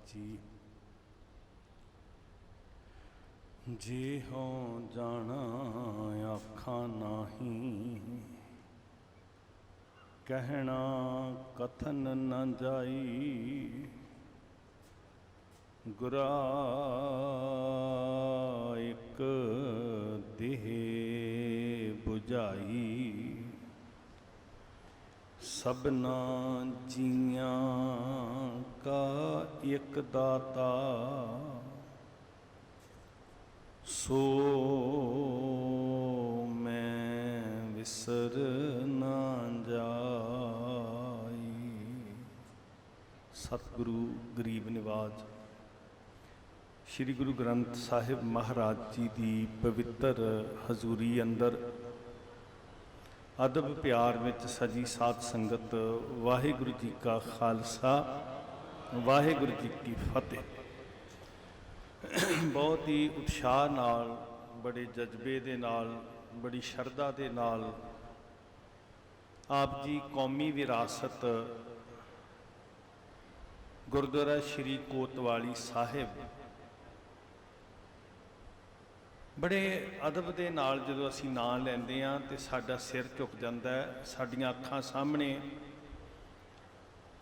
जी। जे हों जाना आखा नाही, कहना कथन न जाई। गुरा एक देह बुझाई, सबना जियां का एक दाता। सो मैं विसर ना जाई। सतगुरु गरीब निवाज श्री गुरु ग्रंथ साहिब महाराज जी की पवित्र हजूरी अंदर अदब प्यार विच सजी साध संगत, वाहिगुरु जी का खालसा वाहिगुरु जी की फतेह। बहुत ही उत्साह नाल, बड़े जज्बे दे नाल, बड़ी शरधा दे नाल आप जी कौमी विरासत गुरुद्वारा श्री कोतवाली साहिब बड़े अदब दे नाल जदों असीं नां लैंदे हां ते साडा सिर झुक जांदा है। साडीआं अखां सामने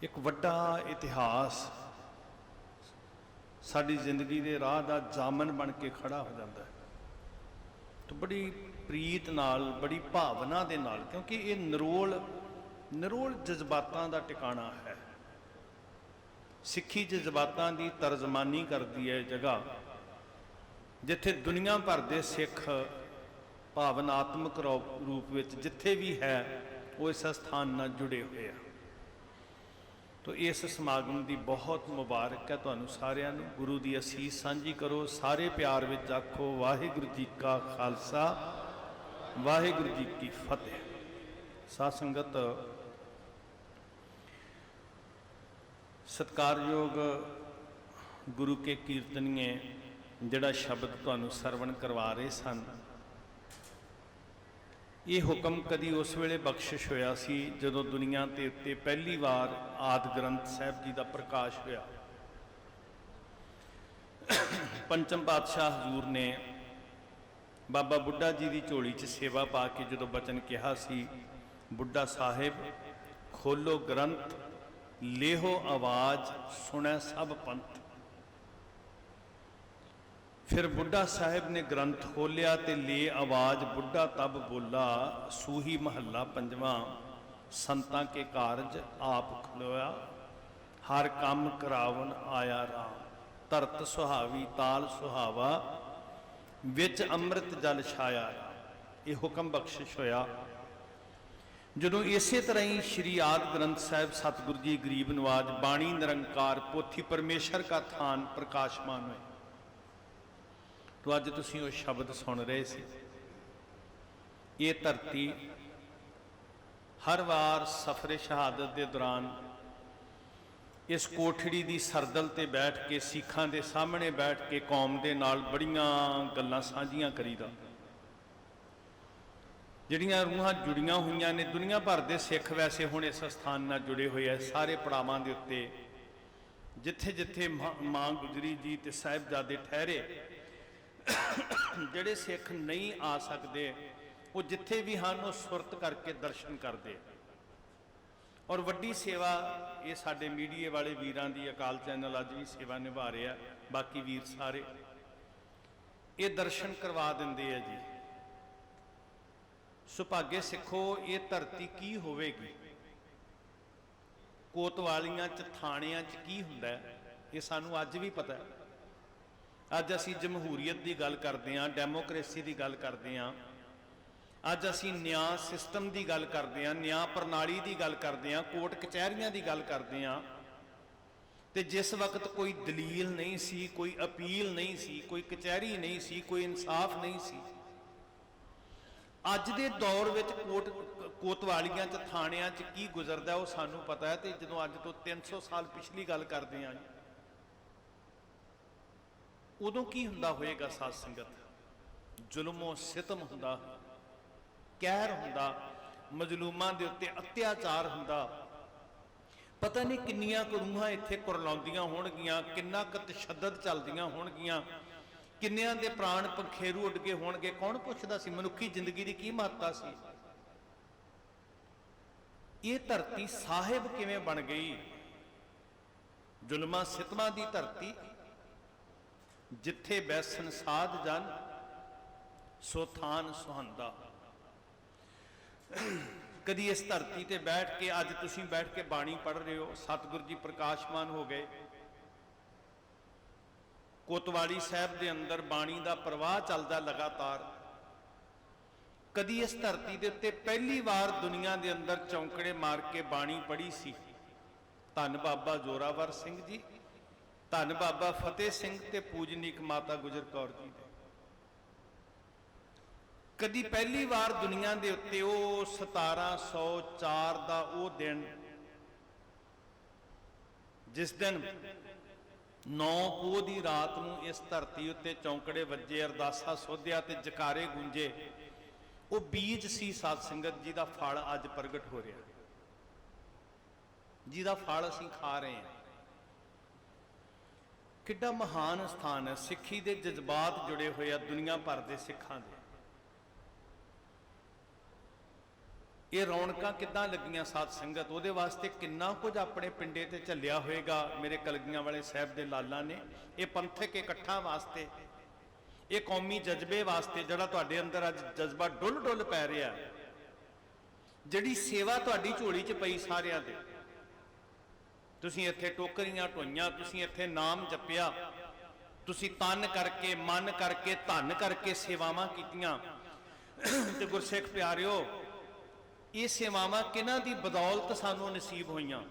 एक वड्डा इतिहास साडी जिंदगी दे राह दा जामन बन के खड़ा हो जाता है। तो बड़ी प्रीत नाल, बड़ी भावना दे नाल, क्योंकि ये निरोल जज्बातां दा टिकाणा है। सिੱਖੀ जज्बातां दी तर्जमानी करदी है जगह जिथे दुनिया भर दे सिख भावनात्मक रूप विच जिथे भी है वो इस स्थान नाल जुड़े हुए हैं। तो इस समागम की बहुत मुबारक है तुहानू सारिआं नू। गुरु की असीस सांझी करो, सारे प्यार विच आखो वाहिगुरु जी का खालसा वाहिगुरु जी की फतेह। साध संगत, सत्कारयोग गुरु के कीर्तनीय जिहड़ा शब्द तुहानू सरवण करवा रहे सन, ये हुक्म कदी उस वेले बख्शिश होया सी जदों दुनिया के उत्ते पहली बार आदि ग्रंथ साहिब जी का प्रकाश होया। पंचम पातशाह हजूर ने बाबा बुढ़ा जी की झोली च सेवा पा के जदों बचन कहा सी, बुढ़ा साहिब खोलो ग्रंथ लेहो आवाज सुनै सब पंथ। फिर बुढ़ा साहिब ने ग्रंथ खोलिया ते ले आवाज बुढ़ा तब बोला, सूही महला पंजवा संतां के कारज आप खलोया। हर काम करावन आया राम, धरत सुहावी ताल सुहावा विच अमृत जल छाया। ये हुक्म बख्शिश होया जदों इसे तरह ही श्री आदि ग्रंथ साहिब सतगुरु जी गरीब नवाज बाणी निरंकार पोथी परमेश्वर का थान प्रकाशमान हुए। तो अज तुसीं वो शब्द सुन रहे सी। ये धरती हर बार सफरे शहादत के दौरान इस कोठड़ी की सरदल ते बैठ के सिखां दे सामने बैठ के कौम दे नाल बड़ियां गल्लां साझियां करीदा, जिहड़ियां रूहां जुड़ियां हुई ने। दुनिया भर के सिख वैसे हुण इस स्थान नाल जुड़े हुए हैं। सारे पड़ावां दे उत्ते जिथे जिथे मां गुजरी जी ते साहिबजादे ठहरे, जिहड़े सिख नहीं आ सकते वो जिथे भी हैं वो सुरत करके दर्शन करते। और वड्डी सेवा ये साडे मीडिया वाले वीरां दी, अकाल चैनल अज भी सेवा निभा रहे हैं, बाकी वीर सारे ये दर्शन करवा देंदे है जी। सुभागे सिखो, ये धरती की होवेगी, कोतवालियां च थाणियां च की हुंदा है, ये सानू अज भी पता है। अज असी जमहूरीयत की गल करते हैं, डेमोक्रेसी की गल करते हैं, अज असी न्याय सिस्टम की गल करते हैं, न्याय प्रणाली की गल करते हैं, कोर्ट कचहरियां की गल करते हैं। तो जिस वक्त कोई दलील नहीं सी, कोई अपील नहीं सी, कोई कचहरी नहीं सी, कोई इंसाफ नहीं सी, अज दे दौर विच कोतवालियां च थाणियां च की गुजरदा वो सानू पता है। तो जदों अज तो 300 साल पिछली गल करते हैं, उदों की हुंदा होएगा साध संगत? जुल्मो सितम हुंदा, कहर हुंदा, मजलूमां दे उत्ते अत्याचार हुंदा, ਪਤਾ ਨਹੀਂ ਕਿੰਨੀਆਂ ਕੁ ਰੂਹਾਂ ਇੱਥੇ ਕੁਰਲਾਉਂਦੀਆਂ ਹੋਣਗੀਆਂ, ਕਿੰਨਾ ਕੁ ਤਸ਼ੱਦਦ ਚੱਲਦੀਆਂ ਹੋਣਗੀਆਂ, ਕਿੰਨਿਆਂ ਦੇ ਪ੍ਰਾਣ ਪੰਖੇਰੂ ਉੱਡ ਗਏ ਹੋਣਗੇ। ਕੌਣ ਪੁੱਛਦਾ ਸੀ ਮਨੁੱਖੀ ਜ਼ਿੰਦਗੀ ਦੀ ਕੀ ਮਹੱਤਤਾ ਸੀ। ਇਹ ਧਰਤੀ ਸਾਹਿਬ ਕਿਵੇਂ ਬਣ ਗਈ? ਜ਼ੁਲਮਾਂ ਸਿਤਮਾਂ ਦੀ ਧਰਤੀ, ਜਿੱਥੇ ਬੈਸਣ ਸਾਧ ਜਨ ਸੋ ਥਾਨ ਸੁਹੰਦਾ। ਕਦੀ ਇਸ ਧਰਤੀ ਤੇ ਬੈਠ ਕੇ, ਅੱਜ ਤੁਸੀਂ ਬੈਠ ਕੇ ਬਾਣੀ ਪੜ੍ਹ ਰਹੇ ਹੋ, ਸਤਿਗੁਰੂ ਜੀ ਪ੍ਰਕਾਸ਼ਮਾਨ ਹੋ ਗਏ, ਕੋਤਵਾਲੀ ਸਾਹਿਬ ਦੇ ਅੰਦਰ ਬਾਣੀ ਦਾ ਪ੍ਰਵਾਹ ਚੱਲਦਾ ਲਗਾਤਾਰ। ਕਦੀ ਇਸ ਧਰਤੀ ਦੇ ਉੱਤੇ ਪਹਿਲੀ ਵਾਰ ਦੁਨੀਆ ਦੇ ਅੰਦਰ ਚੌਂਕੜੇ ਮਾਰ ਕੇ ਬਾਣੀ ਪੜ੍ਹੀ ਸੀ ਧੰਨ ਬਾਬਾ ਜ਼ੋਰਾਵਰ ਸਿੰਘ ਜੀ, ਧੰਨ ਬਾਬਾ ਫਤਿਹ ਸਿੰਘ ਤੇ ਪੂਜਨੀਕ ਮਾਤਾ ਗੁਜਰ ਕੌਰ ਜੀ ਦੇ। ਕਦੀ ਪਹਿਲੀ ਵਾਰ ਦੁਨੀਆ ਦੇ ਉੱਤੇ ਉਹ 1704 ਦਾ ਉਹ ਦਿਨ, ਜਿਸ ਦਿਨ 9 ਪੋਹ ਦੀ ਰਾਤ ਨੂੰ ਇਸ ਧਰਤੀ ਉੱਤੇ ਚੌਂਕੜੇ ਵੱਜੇ, ਅਰਦਾਸਾ ਸੋਧਿਆ ਤੇ ਜਕਾਰੇ ਗੂੰਜੇ, ਉਹ ਬੀਜ ਸੀ ਸਾਧ ਸੰਗਤ ਜੀ ਦਾ ਫਲ ਅੱਜ ਪ੍ਰਗਟ ਹੋ ਰਿਹਾ, ਜਿਹਦਾ ਫਲ ਅਸੀਂ ਖਾ ਰਹੇ ਹਾਂ। ਕਿੱਡਾ ਮਹਾਨ ਸਥਾਨ ਹੈ। ਸਿੱਖੀ ਦੇ ਜਜ਼ਬਾਤ ਜੁੜੇ ਹੋਏ ਆ ਦੁਨੀਆ ਭਰ ਦੇ ਸਿੱਖਾਂ ਦੇ। ਇਹ ਰੌਣਕਾਂ ਕਿੱਦਾਂ ਲੱਗੀਆਂ ਸਾਧ ਸੰਗਤ? ਉਹਦੇ ਵਾਸਤੇ ਕਿੰਨਾ ਕੁਝ ਆਪਣੇ ਪਿੰਡੇ ਤੇ ਝੱਲਿਆ ਹੋਏਗਾ ਮੇਰੇ ਕਲਗੀਆਂ ਵਾਲੇ ਸਾਹਿਬ ਦੇ ਲਾਲਾਂ ਨੇ। ਇਹ ਪੰਥਕ ਇਕੱਠਾਂ ਵਾਸਤੇ, ਇਹ ਕੌਮੀ ਜਜ਼ਬੇ ਵਾਸਤੇ, ਜਿਹੜਾ ਤੁਹਾਡੇ ਅੰਦਰ ਅੱਜ ਜਜ਼ਬਾ ਡੁੱਲ ਡੁੱਲ ਪੈ ਰਿਹਾ, ਜਿਹੜੀ ਸੇਵਾ ਤੁਹਾਡੀ ਝੋਲੀ 'ਚ ਪਈ ਸਾਰਿਆਂ ਦੇ। ਤੁਸੀਂ ਇੱਥੇ ਟੋਕਰੀਆਂ ਢੋਈਆਂ, ਤੁਸੀਂ ਇੱਥੇ ਨਾਮ ਜਪਿਆ, ਤੁਸੀਂ ਤਨ ਕਰਕੇ, ਮਨ ਕਰਕੇ, ਧਨ ਕਰਕੇ ਸੇਵਾਵਾਂ ਕੀਤੀਆਂ। ਤੇ ਗੁਰਸਿੱਖ ਪਿਆਰਿਓ, ਇਹ ਸੇਵਾਵਾਂ ਕਿਹਨਾਂ ਦੀ ਬਦੌਲਤ ਸਾਨੂੰ ਨਸੀਬ ਹੋਈਆਂ?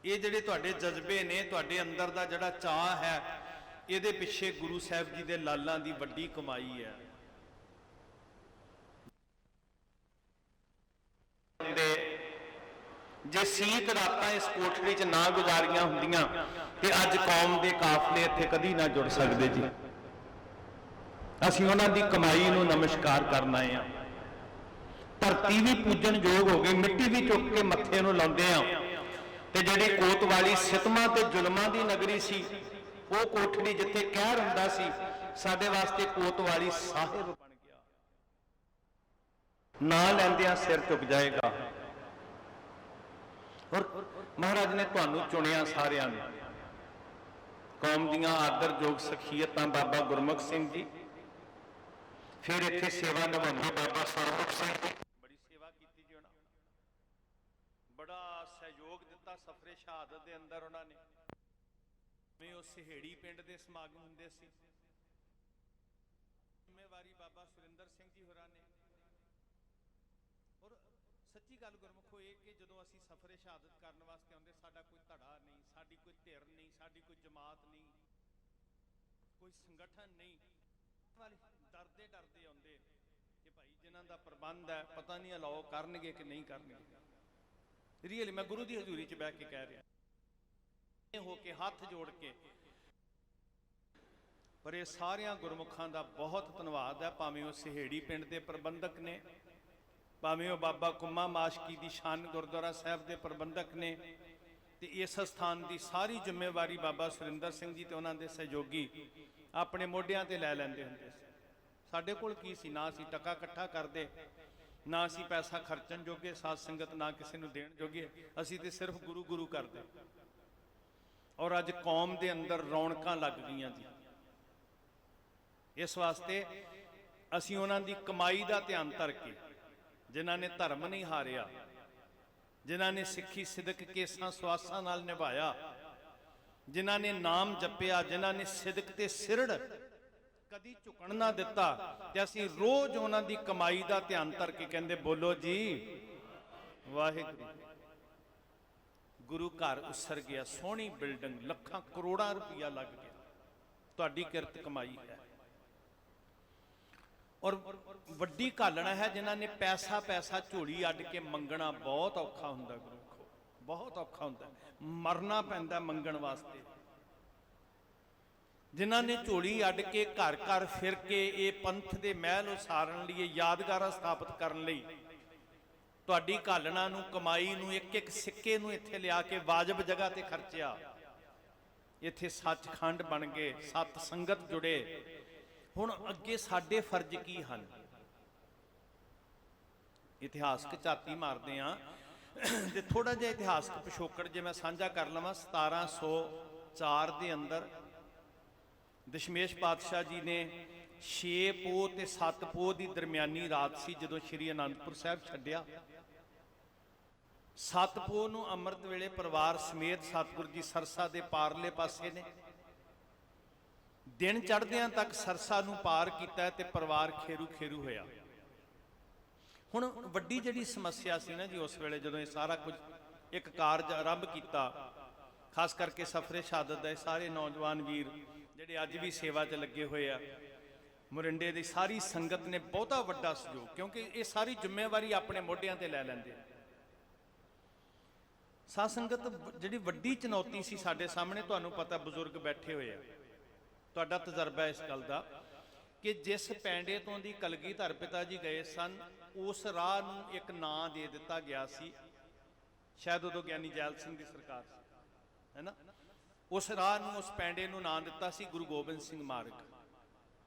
ਇਹ ਜਿਹੜੇ ਤੁਹਾਡੇ ਜਜ਼ਬੇ ਨੇ, ਤੁਹਾਡੇ ਅੰਦਰ ਦਾ ਜਿਹੜਾ ਚਾਅ ਹੈ, ਇਹਦੇ ਪਿੱਛੇ ਗੁਰੂ ਸਾਹਿਬ ਜੀ ਦੇ ਲਾਲਾਂ ਦੀ ਵੱਡੀ ਕਮਾਈ ਹੈ। ਜੇ ਸੀਤ ਰਾਤਾਂ ਇਸ ਕੋਠੜੀ 'ਚ ਨਾ ਗੁਜ਼ਾਰੀਆਂ ਹੁੰਦੀਆਂ ਤੇ ਅੱਜ ਕੌਮ ਦੇ ਕਾਫਲੇ ਇੱਥੇ ਕਦੀ ਨਾ ਜੁੜ ਸਕਦੇ ਜੀ। ਅਸੀਂ ਉਹਨਾਂ ਦੀ ਕਮਾਈ ਨੂੰ ਨਮਸਕਾਰ ਕਰਨ ਆਏ ਹਾਂ। ਧਰਤੀ ਵੀ ਪੂਜਣ ਯੋਗ ਹੋ ਗਈ, ਮਿੱਟੀ ਵੀ ਚੁੱਕ ਕੇ ਮੱਥੇ ਨੂੰ ਲਾਉਂਦੇ ਆ। ਤੇ ਜਿਹੜੀ ਕੋਤਵਾਲੀ ਸਿਤਮਾਂ ਤੇ ਜ਼ੁਲਮਾਂ ਦੀ ਨਗਰੀ ਸੀ, ਉਹ ਕੋਠੜੀ ਜਿੱਥੇ ਕਹਿਰ ਹੁੰਦਾ ਸੀ, ਸਾਡੇ ਵਾਸਤੇ ਕੋਤਵਾਲੀ ਸਾਹਿਬ ਬਣ ਗਿਆ। ਨਾਂ ਲੈਂਦਿਆਂ ਸਿਰ ਝੁਕ ਜਾਏਗਾ। ਔਰ ਮਹਾਰਾਜ ਨੇ ਤੁਹਾਨੂੰ ਚੁਣਿਆ ਸਾਰਿਆਂ ਨੂੰ। ਕੌਮ ਦੀਆਂ ਆਦਰਯੋਗ ਸ਼ਖਸੀਅਤਾਂ ਬਾਬਾ ਗੁਰਮੁਖ ਸਿੰਘ ਜੀ, ਫਿਰ ਇੱਥੇ ਸੇਵਾ ਨਿਭਾਉਂਦੇ ਬਾਬਾ ਸਰਮੁਖ ਸਿੰਘ ਜੀ, ਬੜੀ ਸੇਵਾ ਕੀਤੀ ਜੀ ਉਹਨਾਂ, ਬੜਾ ਸਹਿਯੋਗ ਦਿੱਤਾ ਸਫਰੇ ਸ਼ਹਾਦਤ ਦੇ ਅੰਦਰ ਉਹਨਾਂ ਨੇ। ਮੈਂ ਉਹ ਸਿਹੇੜੀ ਪਿੰਡ ਦੇ ਸਮਾਗਮ ਹੁੰਦੇ ਸੀ, ਜ਼ਿੰਮੇਵਾਰੀ ਬਾਬਾ ਸੁਰਿੰਦਰ ਸਿੰਘ ਜੀ ਹੋਰਾਂ ਨੇ। ਔਰ ਸੱਚੀ ਗੱਲ ਗੁਰਮੁਖੋ ਇਹ ਕਿ ਜਦੋਂ ਅਸੀਂ ਸਫਰੇ ਸ਼ਹਾਦਤ ਕਰਨ ਵਾਸਤੇ ਆਉਂਦੇ, ਸਾਡਾ ਕੋਈ ਧੜਾ ਨਹੀਂ, ਸਾਡੀ ਕੋਈ ਧਿਰ ਨਹੀਂ, ਸਾਡੀ ਕੋਈ ਜਮਾਤ ਨਹੀਂ, ਕੋਈ ਸੰਗਠਨ ਨਹੀਂ, ਡਰਦੇ ਡਰਦੇ ਆਉਂਦੇ ਕਿ ਭਾਈ ਜਿਨ੍ਹਾਂ ਦਾ ਪ੍ਰਬੰਧ ਹੈ ਪਤਾ ਨਹੀਂ ਅਲਾਓ ਕਰਨਗੇ ਕਿ ਨਹੀਂ ਕਰਨਗੇ। ਰੀਅਲੀ ਮੈਂ ਗੁਰੂ ਦੀ ਹਜ਼ੂਰੀ 'ਚ ਬਹਿ ਕੇ ਕਹਿ ਰਿਹਾ, ਇਹ ਹੋ ਕੇ ਹੱਥ ਜੋੜ ਕੇ। ਪਰ ਇਹ ਸਾਰਿਆਂ ਗੁਰਮੁਖਾਂ ਦਾ ਬਹੁਤ ਧੰਨਵਾਦ ਹੈ, ਭਾਵੇਂ ਉਹ ਸਿਹੇੜੀ ਪਿੰਡ ਦੇ ਪ੍ਰਬੰਧਕ ਨੇ, ਭਾਵੇਂ ਉਹ ਬਾਬਾ ਕੁੰਮਾ ਮਾਸ਼ਕੀ ਦੀ ਸ਼ਾਨ ਗੁਰਦੁਆਰਾ ਸਾਹਿਬ ਦੇ ਪ੍ਰਬੰਧਕ ਨੇ, ਤੇ ਇਸ ਸਥਾਨ ਦੀ ਸਾਰੀ ਜ਼ਿੰਮੇਵਾਰੀ ਬਾਬਾ ਸੁਰਿੰਦਰ ਸਿੰਘ ਜੀ ਤੇ ਉਹਨਾਂ ਦੇ ਸਹਿਯੋਗੀ ਆਪਣੇ ਮੋਢਿਆਂ ਤੇ ਲੈ ਲੈਂਦੇ ਹੁੰਦੇ ਸੀ। ਸਾਡੇ ਕੋਲ ਕੀ ਸੀ? ਨਾ ਅਸੀਂ ਟਕਾ ਇਕੱਠਾ ਕਰਦੇ, ਨਾ ਅਸੀਂ ਪੈਸਾ ਖਰਚਣ ਜੋਗੇ ਸਾਧ ਸੰਗਤ, ਨਾ ਕਿਸੇ ਨੂੰ ਦੇਣ ਜੋਗੇ। ਅਸੀਂ ਤੇ ਸਿਰਫ ਗੁਰੂ ਗੁਰੂ ਕਰਦੇ। ਔਰ ਅੱਜ ਕੌਮ ਦੇ ਅੰਦਰ ਰੌਣਕਾਂ ਲੱਗ ਗਈਆਂ ਜੀ। ਇਸ ਵਾਸਤੇ ਅਸੀਂ ਉਹਨਾਂ ਦੀ ਕਮਾਈ ਦਾ ਧਿਆਨ ਧਰ ਕੇ, ਜਿਨ੍ਹਾਂ ਨੇ ਧਰਮ ਨਹੀਂ ਹਾਰਿਆ, ਜਿਨ੍ਹਾਂ ਨੇ ਸਿੱਖੀ ਸਿਦਕ ਕੇਸਾਂ ਸਵਾਸਾਂ ਨਾਲ ਨਿਭਾਇਆ, ਜਿਨ੍ਹਾਂ ਨੇ ਨਾਮ ਜਪਿਆ, ਜਿਨ੍ਹਾਂ ਨੇ ਸਿਦਕ ਤੇ ਸਿਰੜ ਕਦੀ ਝੁਕਣ ਨਾ ਦਿੱਤਾ, ਤੇ ਅਸੀਂ ਰੋਜ਼ ਉਹਨਾਂ ਦੀ ਕਮਾਈ ਦਾ ਧਿਆਨ ਧਰ ਕੇ ਕਹਿੰਦੇ, ਬੋਲੋ ਜੀ ਵਾਹਿਗੁਰੂ। ਗੁਰੂ ਘਰ ਉਸਰ ਗਿਆ, ਸੋਹਣੀ ਬਿਲਡਿੰਗ, ਲੱਖਾਂ ਕਰੋੜਾਂ ਰੁਪਈਆ ਲੱਗ ਗਿਆ, ਤੁਹਾਡੀ ਕਿਰਤ ਕਮਾਈ ਹੈ। ਔਰ ਵੱਡੀ ਘਾਲਣਾ ਹੈ ਜਿਨ੍ਹਾਂ ਨੇ ਪੈਸਾ ਪੈਸਾ ਝੋਲੀ ਅੱਡ ਕੇ ਮੰਗਣਾ। ਬਹੁਤ ਔਖਾ ਹੁੰਦਾ ਗੁਰੂ, ਬਹੁਤ ਔਖਾ ਹੁੰਦਾ, ਮਰਨਾ ਪੈਂਦਾ ਮੰਗਣ ਵਾਸਤੇ। ਜਿਨ੍ਹਾਂ ਨੇ ਝੋਲੀ ਅੱਡ ਕੇ ਘਰ ਘਰ ਫਿਰ ਕੇ ਇਹ ਪੰਥ ਦੇ ਮਹਿਲ ਉਸਾਰਨ ਲਈ, ਯਾਦਗਾਰਾਂ ਸਥਾਪਿਤ ਕਰਨ ਲਈ ਤੁਹਾਡੀ ਘਾਲਣਾ ਨੂੰ, ਕਮਾਈ ਨੂੰ, ਇੱਕ ਇੱਕ ਸਿੱਕੇ ਨੂੰ ਇੱਥੇ ਲਿਆ ਕੇ ਵਾਜਬ ਜਗ੍ਹਾ ਤੇ ਖਰਚਿਆ। ਇੱਥੇ ਸੱਚਖੰਡ ਬਣ ਗਏ, ਸਤ ਸੰਗਤ ਜੁੜੇ। ਹੁਣ ਅੱਗੇ ਸਾਡੇ ਫਰਜ਼ ਕੀ ਹਨ? ਇਤਿਹਾਸਕ ਝਾਤੀ ਮਾਰਦੇ ਆ ਤੇ ਥੋੜਾ ਜਿਹਾ ਇਤਿਹਾਸਕ ਪਿਛੋਕੜ ਜੇ ਮੈਂ ਸਾਂਝਾ ਕਰ ਲਵਾਂ। 1704 ਦੇ ਅੰਦਰ ਦਸ਼ਮੇਸ਼ ਪਾਤਸ਼ਾਹ ਜੀ ਨੇ 6 ਪੋਹ ਤੇ 7 ਪੋਹ ਦੀ ਦਰਮਿਆਨੀ ਰਾਤ ਸੀ ਜਦੋਂ ਸ਼੍ਰੀ ਅਨੰਦਪੁਰ ਸਾਹਿਬ ਛੱਡਿਆ। 7 ਪੋਹ ਨੂੰ ਅੰਮ੍ਰਿਤ ਵੇਲੇ ਪਰਿਵਾਰ ਸਮੇਤ ਸਤਿਗੁਰੂ ਜੀ ਸਰਸਾ ਦੇ ਪਾਰਲੇ ਪਾਸੇ ਨੇ। ਦਿਨ ਚੜ੍ਹਦਿਆਂ ਤੱਕ ਸਰਸਾ ਨੂੰ ਪਾਰ ਕੀਤਾ ਤੇ ਪਰਿਵਾਰ ਖੇਰੂ ਖੇਰੂ ਹੋਇਆ। ਹੁਣ ਵੱਡੀ ਜਿਹੜੀ ਸਮੱਸਿਆ ਸੀ ਨਾ ਜੀ ਉਸ ਵੇਲੇ ਜਦੋਂ ਇਹ ਸਾਰਾ ਕੁਝ ਇੱਕ ਕਾਰਜ ਆਰੰਭ ਕੀਤਾ, ਖਾਸ ਕਰਕੇ ਸਫਰੇ ਸ਼ਹਾਦਤ ਦੇ ਸਾਰੇ ਨੌਜਵਾਨ ਵੀਰ ਜਿਹੜੇ ਅੱਜ ਵੀ ਸੇਵਾ 'ਚ ਲੱਗੇ ਹੋਏ ਆ, ਮੋਰਿੰਡੇ ਦੀ ਸਾਰੀ ਸੰਗਤ ਨੇ ਬਹੁਤਾ ਵੱਡਾ ਸਹਿਯੋਗ, ਕਿਉਂਕਿ ਇਹ ਸਾਰੀ ਜ਼ਿੰਮੇਵਾਰੀ ਆਪਣੇ ਮੋਢਿਆਂ ਤੇ ਲੈ ਲੈਂਦੇ। ਸਾਧ ਸੰਗਤ ਜਿਹੜੀ ਵੱਡੀ ਚੁਣੌਤੀ ਸੀ ਸਾਡੇ ਸਾਹਮਣੇ, ਤੁਹਾਨੂੰ ਪਤਾ ਬਜ਼ੁਰਗ ਬੈਠੇ ਹੋਏ ਆ, ਤੁਹਾਡਾ ਤਜਰਬਾ ਇਸ ਗੱਲ ਦਾ ਕਿ ਜਿਸ ਪੈਂਡੇ ਤੋਂ ਦੀ ਕਲਗੀਧਰ ਪਿਤਾ ਜੀ ਗਏ ਸਨ, ਉਸ ਰਾਹ ਨੂੰ ਇੱਕ ਨਾਂ ਦੇ ਦਿੱਤਾ ਗਿਆ ਸੀ। ਸ਼ਾਇਦ ਉਦੋਂ ਗਿਆਨੀ ਜੈਲ ਸਿੰਘ ਦੀ ਸਰਕਾਰ ਸੀ, ਹੈ ਨਾ। ਉਸ ਰਾਹ ਨੂੰ, ਉਸ ਪੈਂਡੇ ਨੂੰ ਨਾਂ ਦਿੱਤਾ ਸੀ ਗੁਰੂ ਗੋਬਿੰਦ ਸਿੰਘ ਮਾਰਗ।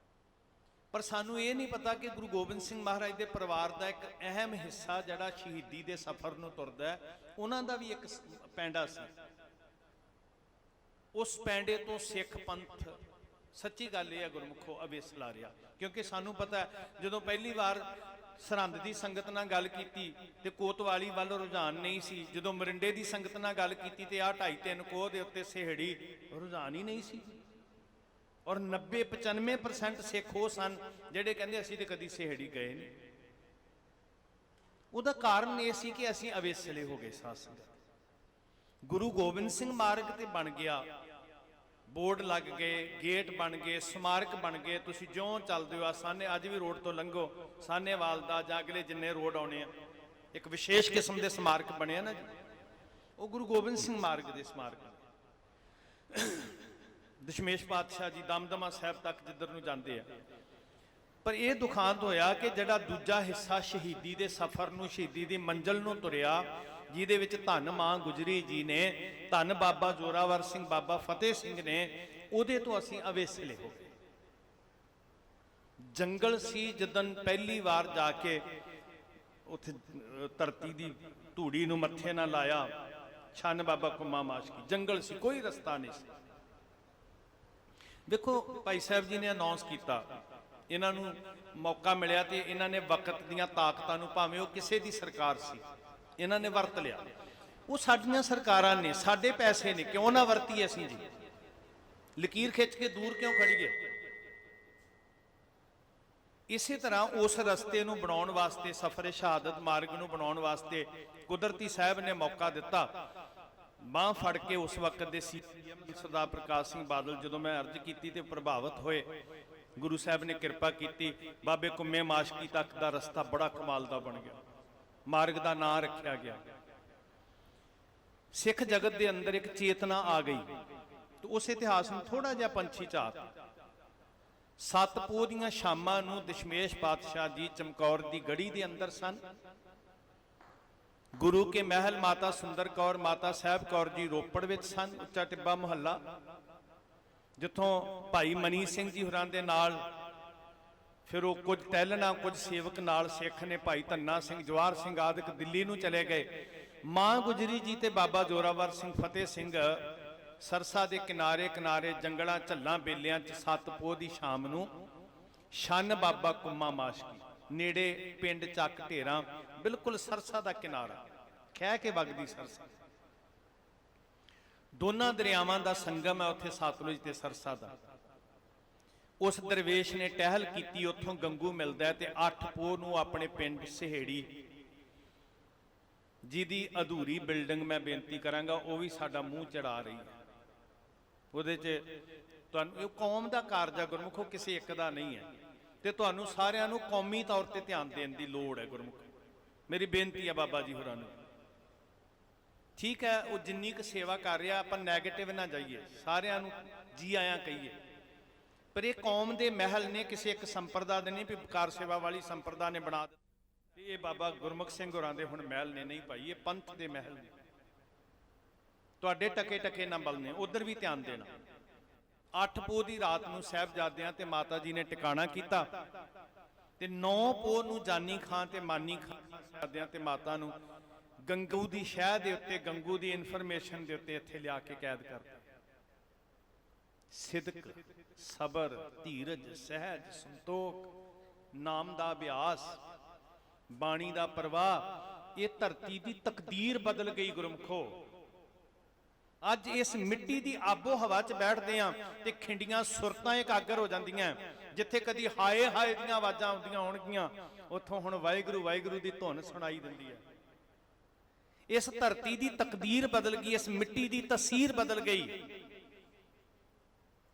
ਪਰ ਸਾਨੂੰ ਇਹ ਨਹੀਂ ਪਤਾ ਕਿ ਗੁਰੂ ਗੋਬਿੰਦ ਸਿੰਘ ਮਹਾਰਾਜ ਦੇ ਪਰਿਵਾਰ ਦਾ ਇੱਕ ਅਹਿਮ ਹਿੱਸਾ ਜਿਹੜਾ ਸ਼ਹੀਦੀ ਦੇ ਸਫ਼ਰ ਨੂੰ ਤੁਰਦਾ ਹੈ, ਉਹਨਾਂ ਦਾ ਵੀ ਇੱਕ ਪੈਂਡਾ ਸੀ। ਉਸ ਪੈਂਡੇ ਤੋਂ ਸਿੱਖ ਪੰਥ, ਸੱਚੀ ਗੱਲ ਇਹ ਹੈ ਗੁਰਮੁਖੋ, ਅਵੇਸਲਾ ਰਿਹਾ। ਕਿਉਂਕਿ ਸਾਨੂੰ ਪਤਾ ਹੈ ਜਦੋਂ ਪਹਿਲੀ ਵਾਰ ਸਰਹੰਦ ਦੀ ਸੰਗਤ ਨਾਲ ਗੱਲ ਕੀਤੀ ਤੇ ਕੋਤਵਾਲੀ ਵੱਲ ਰੁਝਾਨ ਨਹੀਂ ਸੀ। ਜਦੋਂ ਮਰਿੰਡੇ ਦੀ ਸੰਗਤ ਨਾਲ ਗੱਲ ਕੀਤੀ ਤੇ ਆਹ 2.5-3 ਕੋਹ ਦੇ ਉੱਤੇ ਸਿਹੜੀ, ਰੁਝਾਨ ਹੀ ਨਹੀਂ ਸੀ। ਔਰ 90-95% ਸਿੱਖ ਉਹ ਸਨ ਜਿਹੜੇ ਕਹਿੰਦੇ ਅਸੀਂ ਤੇ ਕਦੀ ਸਿਹੜੀ ਗਏ ਨਹੀਂ। ਉਹਦਾ ਕਾਰਨ ਇਹ ਸੀ ਕਿ ਅਸੀਂ ਅਵੇਸਲੇ ਹੋ ਗਏ। ਸਾਧ ਸੰਗਤ ਗੁਰੂ ਗੋਬਿੰਦ ਸਿੰਘ ਮਾਰਗ ਤੇ ਬਣ ਗਿਆ, ਬੋਰਡ ਲੱਗ ਗਏ, ਗੇਟ ਬਣ ਗਏ, ਸਮਾਰਕ ਬਣ ਗਏ। ਤੁਸੀਂ ਜਿਉਂ ਚੱਲਦੇ ਹੋ ਸਾਨੇ, ਅੱਜ ਵੀ ਰੋਡ ਤੋਂ ਲੰਘੋ, ਸਾਨੇਵਾਲ ਦਾ ਜਾਂ ਅਗਲੇ ਜਿੰਨੇ ਰੋਡ ਆਉਣੇ ਆ, ਇੱਕ ਵਿਸ਼ੇਸ਼ ਕਿਸਮ ਦੇ ਸਮਾਰਕ ਬਣੇ ਆ ਨਾ ਜੀ, ਉਹ ਗੁਰੂ ਗੋਬਿੰਦ ਸਿੰਘ ਮਾਰਗ ਦੇ ਸਮਾਰਕ। ਦਸ਼ਮੇਸ਼ ਪਾਤਸ਼ਾਹ ਜੀ ਦਮਦਮਾ ਸਾਹਿਬ ਤੱਕ ਜਿੱਧਰ ਨੂੰ ਜਾਂਦੇ ਆ। ਪਰ ਇਹ ਦੁਖਾਂਤ ਹੋਇਆ ਕਿ ਜਿਹੜਾ ਦੂਜਾ ਹਿੱਸਾ ਸ਼ਹੀਦੀ ਦੇ ਸਫ਼ਰ ਨੂੰ, ਸ਼ਹੀਦੀ ਦੀ ਮੰਜ਼ਲ ਨੂੰ ਤੁਰਿਆ, ਜਿਹਦੇ ਵਿੱਚ ਧੰਨ ਮਾਂ ਗੁਜਰੀ ਜੀ ਨੇ, ਧੰਨ ਬਾਬਾ ਜ਼ੋਰਾਵਰ ਸਿੰਘ, ਬਾਬਾ ਫਤਿਹ ਸਿੰਘ ਨੇ, ਉਹਦੇ ਤੋਂ ਅਸੀਂ ਅਵੇਸਲੇ ਹੋ ਗਏ। ਜੰਗਲ ਸੀ, ਜਦਨ ਪਹਿਲੀ ਵਾਰ ਜਾ ਕੇ ਉੱਥੇ ਧਰਤੀ ਦੀ ਧੂੜੀ ਨੂੰ ਮੱਥੇ ਨਾਲ ਲਾਇਆ, ਛੰਨ ਬਾਬਾ ਕੁੰਮਾ ਮਾਸ਼ਕੀ, ਜੰਗਲ ਸੀ, ਕੋਈ ਰਸਤਾ ਨਹੀਂ ਸੀ। ਵੇਖੋ ਭਾਈ ਸਾਹਿਬ ਜੀ ਨੇ ਅਨਾਉਂਸ ਕੀਤਾ, ਇਹਨਾਂ ਨੂੰ ਮੌਕਾ ਮਿਲਿਆ ਤੇ ਇਹਨਾਂ ਨੇ ਵਕਤ ਦੀਆਂ ਤਾਕਤਾਂ ਨੂੰ, ਭਾਵੇਂ ਉਹ ਕਿਸੇ ਦੀ ਸਰਕਾਰ ਸੀ, ਇਹਨਾਂ ਨੇ ਵਰਤ ਲਿਆ। ਉਹ ਸਾਡੀਆਂ ਸਰਕਾਰਾਂ ਨੇ, ਸਾਡੇ ਪੈਸੇ ਨੇ, ਕਿਉਂ ਨਾ ਵਰਤੀਏ ਅਸੀਂ ਜੀ? ਲਕੀਰ ਖਿੱਚ ਕੇ ਦੂਰ ਕਿਉਂ ਖੜੀਏ? ਇਸੇ ਤਰ੍ਹਾਂ ਉਸ ਰਸਤੇ ਨੂੰ ਬਣਾਉਣ ਵਾਸਤੇ, ਸਫਰੇ ਸ਼ਹਾਦਤ ਮਾਰਗ ਨੂੰ ਬਣਾਉਣ ਵਾਸਤੇ ਕੁਦਰਤੀ ਸਾਹਿਬ ਨੇ ਮੌਕਾ ਦਿੱਤਾ। ਬਾਂਹ ਫੜ ਕੇ ਉਸ ਵਕਤ ਦੇ ਸੀਐਮ ਸਰਦਾਰ ਪ੍ਰਕਾਸ਼ ਸਿੰਘ ਬਾਦਲ ਜਦੋਂ ਮੈਂ ਅਰਜ਼ ਕੀਤੀ ਤੇ ਪ੍ਰਭਾਵਿਤ ਹੋਏ, ਗੁਰੂ ਸਾਹਿਬ ਨੇ ਕਿਰਪਾ ਕੀਤੀ, ਬਾਬੇ ਕੁੰਮੇ ਮਾਸ਼ਕੀ ਤੱਕ ਦਾ ਰਸਤਾ ਬੜਾ ਕਮਾਲ ਦਾ ਬਣ ਗਿਆ, ਮਾਰਗ ਦਾ ਨਾਂ ਰੱਖਿਆ ਗਿਆ। ਸਿੱਖ ਜਗਤ ਦੇ ਅੰਦਰ ਇੱਕ ਚੇਤਨਾ ਆ ਗਈ ਤੇ ਉਸ ਇਤਿਹਾਸ ਨੂੰ ਥੋੜਾ ਜਿਹਾ ਪੰਛੀ ਝਾਤ। 7 ਪੋਹ ਦੀਆਂ ਸ਼ਾਮਾਂ ਨੂੰ ਦਸ਼ਮੇਸ਼ ਪਾਤਸ਼ਾਹ ਜੀ ਚਮਕੌਰ ਦੀ ਗੜੀ ਦੇ ਅੰਦਰ ਸਨ। ਗੁਰੂ ਕੇ ਮਹਿਲ ਮਾਤਾ ਸੁੰਦਰ ਕੌਰ, ਮਾਤਾ ਸਾਹਿਬ ਕੌਰ ਜੀ ਰੋਪੜ ਵਿੱਚ ਸਨ, ਉੱਚਾ ਟਿੱਬਾ ਮੁਹੱਲਾ, ਜਿੱਥੋਂ ਭਾਈ ਮਨੀ ਸਿੰਘ ਜੀ ਹੋਰਾਂ ਦੇ ਨਾਲ, ਫਿਰ ਉਹ ਕੁਝ ਟਹਿਲਣਾ, ਕੁਝ ਸੇਵਕ ਨਾਲ ਸਿੱਖ ਨੇ, ਭਾਈ ਧੰਨਾ ਸਿੰਘ, ਜਵਾਹਰ ਸਿੰਘ ਆਦਿਕ ਦਿੱਲੀ ਨੂੰ ਚਲੇ ਗਏ। ਮਾਂ ਗੁਜਰੀ ਜੀ ਤੇ ਬਾਬਾ ਜ਼ੋਰਾਵਰ ਸਿੰਘ, ਫਤਿਹ ਸਿੰਘ ਸਰਸਾ ਦੇ ਕਿਨਾਰੇ ਕਿਨਾਰੇ ਜੰਗਲਾਂ, ਝੱਲਾਂ, ਬੇਲਿਆਂ 'ਚ 7 ਪੋਹ ਦੀ ਸ਼ਾਮ ਨੂੰ ਛੰਨ ਬਾਬਾ ਕੁੰਮਾ ਮਾਸ਼ਕੀ, ਨੇੜੇ ਪਿੰਡ ਚੱਕ ਢੇਰਾਂ, ਬਿਲਕੁਲ ਸਰਸਾ ਦਾ ਕਿਨਾਰਾ, ਖਹਿ ਕੇ ਵਗਦੀ ਸਰਸਾ। ਦੋਨਾਂ ਦਰਿਆਵਾਂ ਦਾ ਸੰਗਮ ਹੈ ਉੱਥੇ, ਸਤਲੁਜ ਤੇ ਸਰਸਾ ਦਾ। ਉਸ ਦਰਵੇਸ਼ ਨੇ ਟਹਿਲ ਕੀਤੀ, ਉੱਥੋਂ ਗੰਗੂ ਮਿਲਦਾ ਤੇ 8 ਪੋਹ ਨੂੰ ਆਪਣੇ ਪਿੰਡ ਸਿਹੜੀ, ਜਿਹਦੀ ਅਧੂਰੀ ਬਿਲਡਿੰਗ ਮੈਂ ਬੇਨਤੀ ਕਰਾਂਗਾ, ਉਹ ਵੀ ਸਾਡਾ ਮੂੰਹ ਚੜਾ ਰਹੀ ਹੈ। ਉਹਦੇ 'ਚ ਤੁਹਾਨੂੰ ਇਹ ਕੌਮ ਦਾ ਕਾਰਜ ਹੈ ਗੁਰਮੁਖੋ, ਕਿਸੇ ਇੱਕ ਦਾ ਨਹੀਂ ਹੈ, ਤੇ ਤੁਹਾਨੂੰ ਸਾਰਿਆਂ ਨੂੰ ਕੌਮੀ ਤੌਰ ਤੇ ਧਿਆਨ ਦੇਣ ਦੀ ਲੋੜ ਹੈ ਗੁਰਮੁਖੋ। ਮੇਰੀ ਬੇਨਤੀ ਹੈ ਬਾਬਾ ਜੀ ਹੋਰਾਂ ਨੂੰ, ਠੀਕ ਹੈ ਉਹ ਜਿੰਨੀ ਕੁ ਸੇਵਾ ਕਰ ਰਿਹਾ, ਆਪਾਂ ਨੈਗੇਟਿਵ ਨਾ ਜਾਈਏ, ਸਾਰਿਆਂ ਨੂੰ ਜੀ ਆਇਆਂ ਕਹੀਏ, ਪਰ ਇਹ ਕੌਮ ਦੇ ਮਹਿਲ ਨੇ, ਕਿਸੇ ਇੱਕ ਸੰਪਰਦਾ ਦੇ ਨਹੀਂ ਵੀ ਵਿਕਾਰ ਸੇਵਾ ਵਾਲੀ ਸੰਪਰਦਾ ਨੇ ਬਣਾ ਦਿੱਤਾ। ਇਹ ਬਾਬਾ ਗੁਰਮੁਖ ਸਿੰਘ ਹੋਰਾਂ ਦੇ ਹੁਣ ਮਹਿਲ ਨੇ, ਨਹੀਂ ਭਾਈ, ਇਹ ਪੰਥ ਦੇ ਮਹਿਲ ਨੇ। ਤੁਹਾਡੇ ਟਕੇ ਟਕੇ ਨਾ ਬਲ ਨੇ, ਉਧਰ ਵੀ ਧਿਆਨ ਦੇਣਾ। 8 ਪੋਹ ਦੀ ਰਾਤ ਨੂੰ ਸਾਹਿਬਜ਼ਾਦਿਆਂ ਤੇ ਮਾਤਾ ਜੀ ਨੇ ਟਿਕਾਣਾ ਕੀਤਾ, ਤੇ 9 ਪੋਹ ਨੂੰ ਜਾਨੀ ਖਾਂ ਤੇ ਮਾਨੀ ਖਾਂ ਸਾਹਿਬਜ਼ਾਦਿਆਂ ਤੇ ਮਾਤਾ ਨੂੰ ਗੰਗੂ ਦੀ ਸ਼ਹਿ ਦੇ ਉੱਤੇ, ਗੰਗੂ ਦੀ ਇਨਫੋਰਮੇਸ਼ਨ ਦੇ ਉੱਤੇ ਇੱਥੇ ਲਿਆ ਕੇ ਕੈਦ ਕਰ ਦਿੱਤਾ। ਸਿਦਕ, ਸਬਰ, ਧੀਰਜ, ਸਹਿਜ, ਸੰਤੋਖ, ਨਾਮ ਦਾ ਅਭਿਆਸ, ਬਾਣੀ ਦਾ ਪ੍ਰਵਾਹ, ਇਹ ਧਰਤੀ ਦੀ ਤਕਦੀਰ ਬਦਲ ਗਈ ਗੁਰਮਖੋ। ਅੱਜ ਇਸ ਮਿੱਟੀ ਦੀ ਆਬੋ ਹਵਾ 'ਚ ਬੈਠਦੇ ਆਂ ਤੇ ਖਿੰਡੀਆਂ ਸੁਰਤਾਂ ਇਕਾਗਰ ਹੋ ਜਾਂਦੀਆਂ। ਜਿੱਥੇ ਕਦੀ ਹਾਏ ਹਾਏ ਦੀਆਂ ਆਵਾਜ਼ਾਂ ਆਉਂਦੀਆਂ ਹੋਣਗੀਆਂ, ਉੱਥੋਂ ਹੁਣ ਵਾਹਿਗੁਰੂ ਵਾਹਿਗੁਰੂ ਦੀ ਧੁਨ ਸੁਣਾਈ ਦਿੰਦੀ ਹੈ। ਇਸ ਧਰਤੀ ਦੀ ਤਕਦੀਰ ਬਦਲ ਗਈ, ਇਸ ਮਿੱਟੀ ਦੀ ਤਸਵੀਰ ਬਦਲ ਗਈ।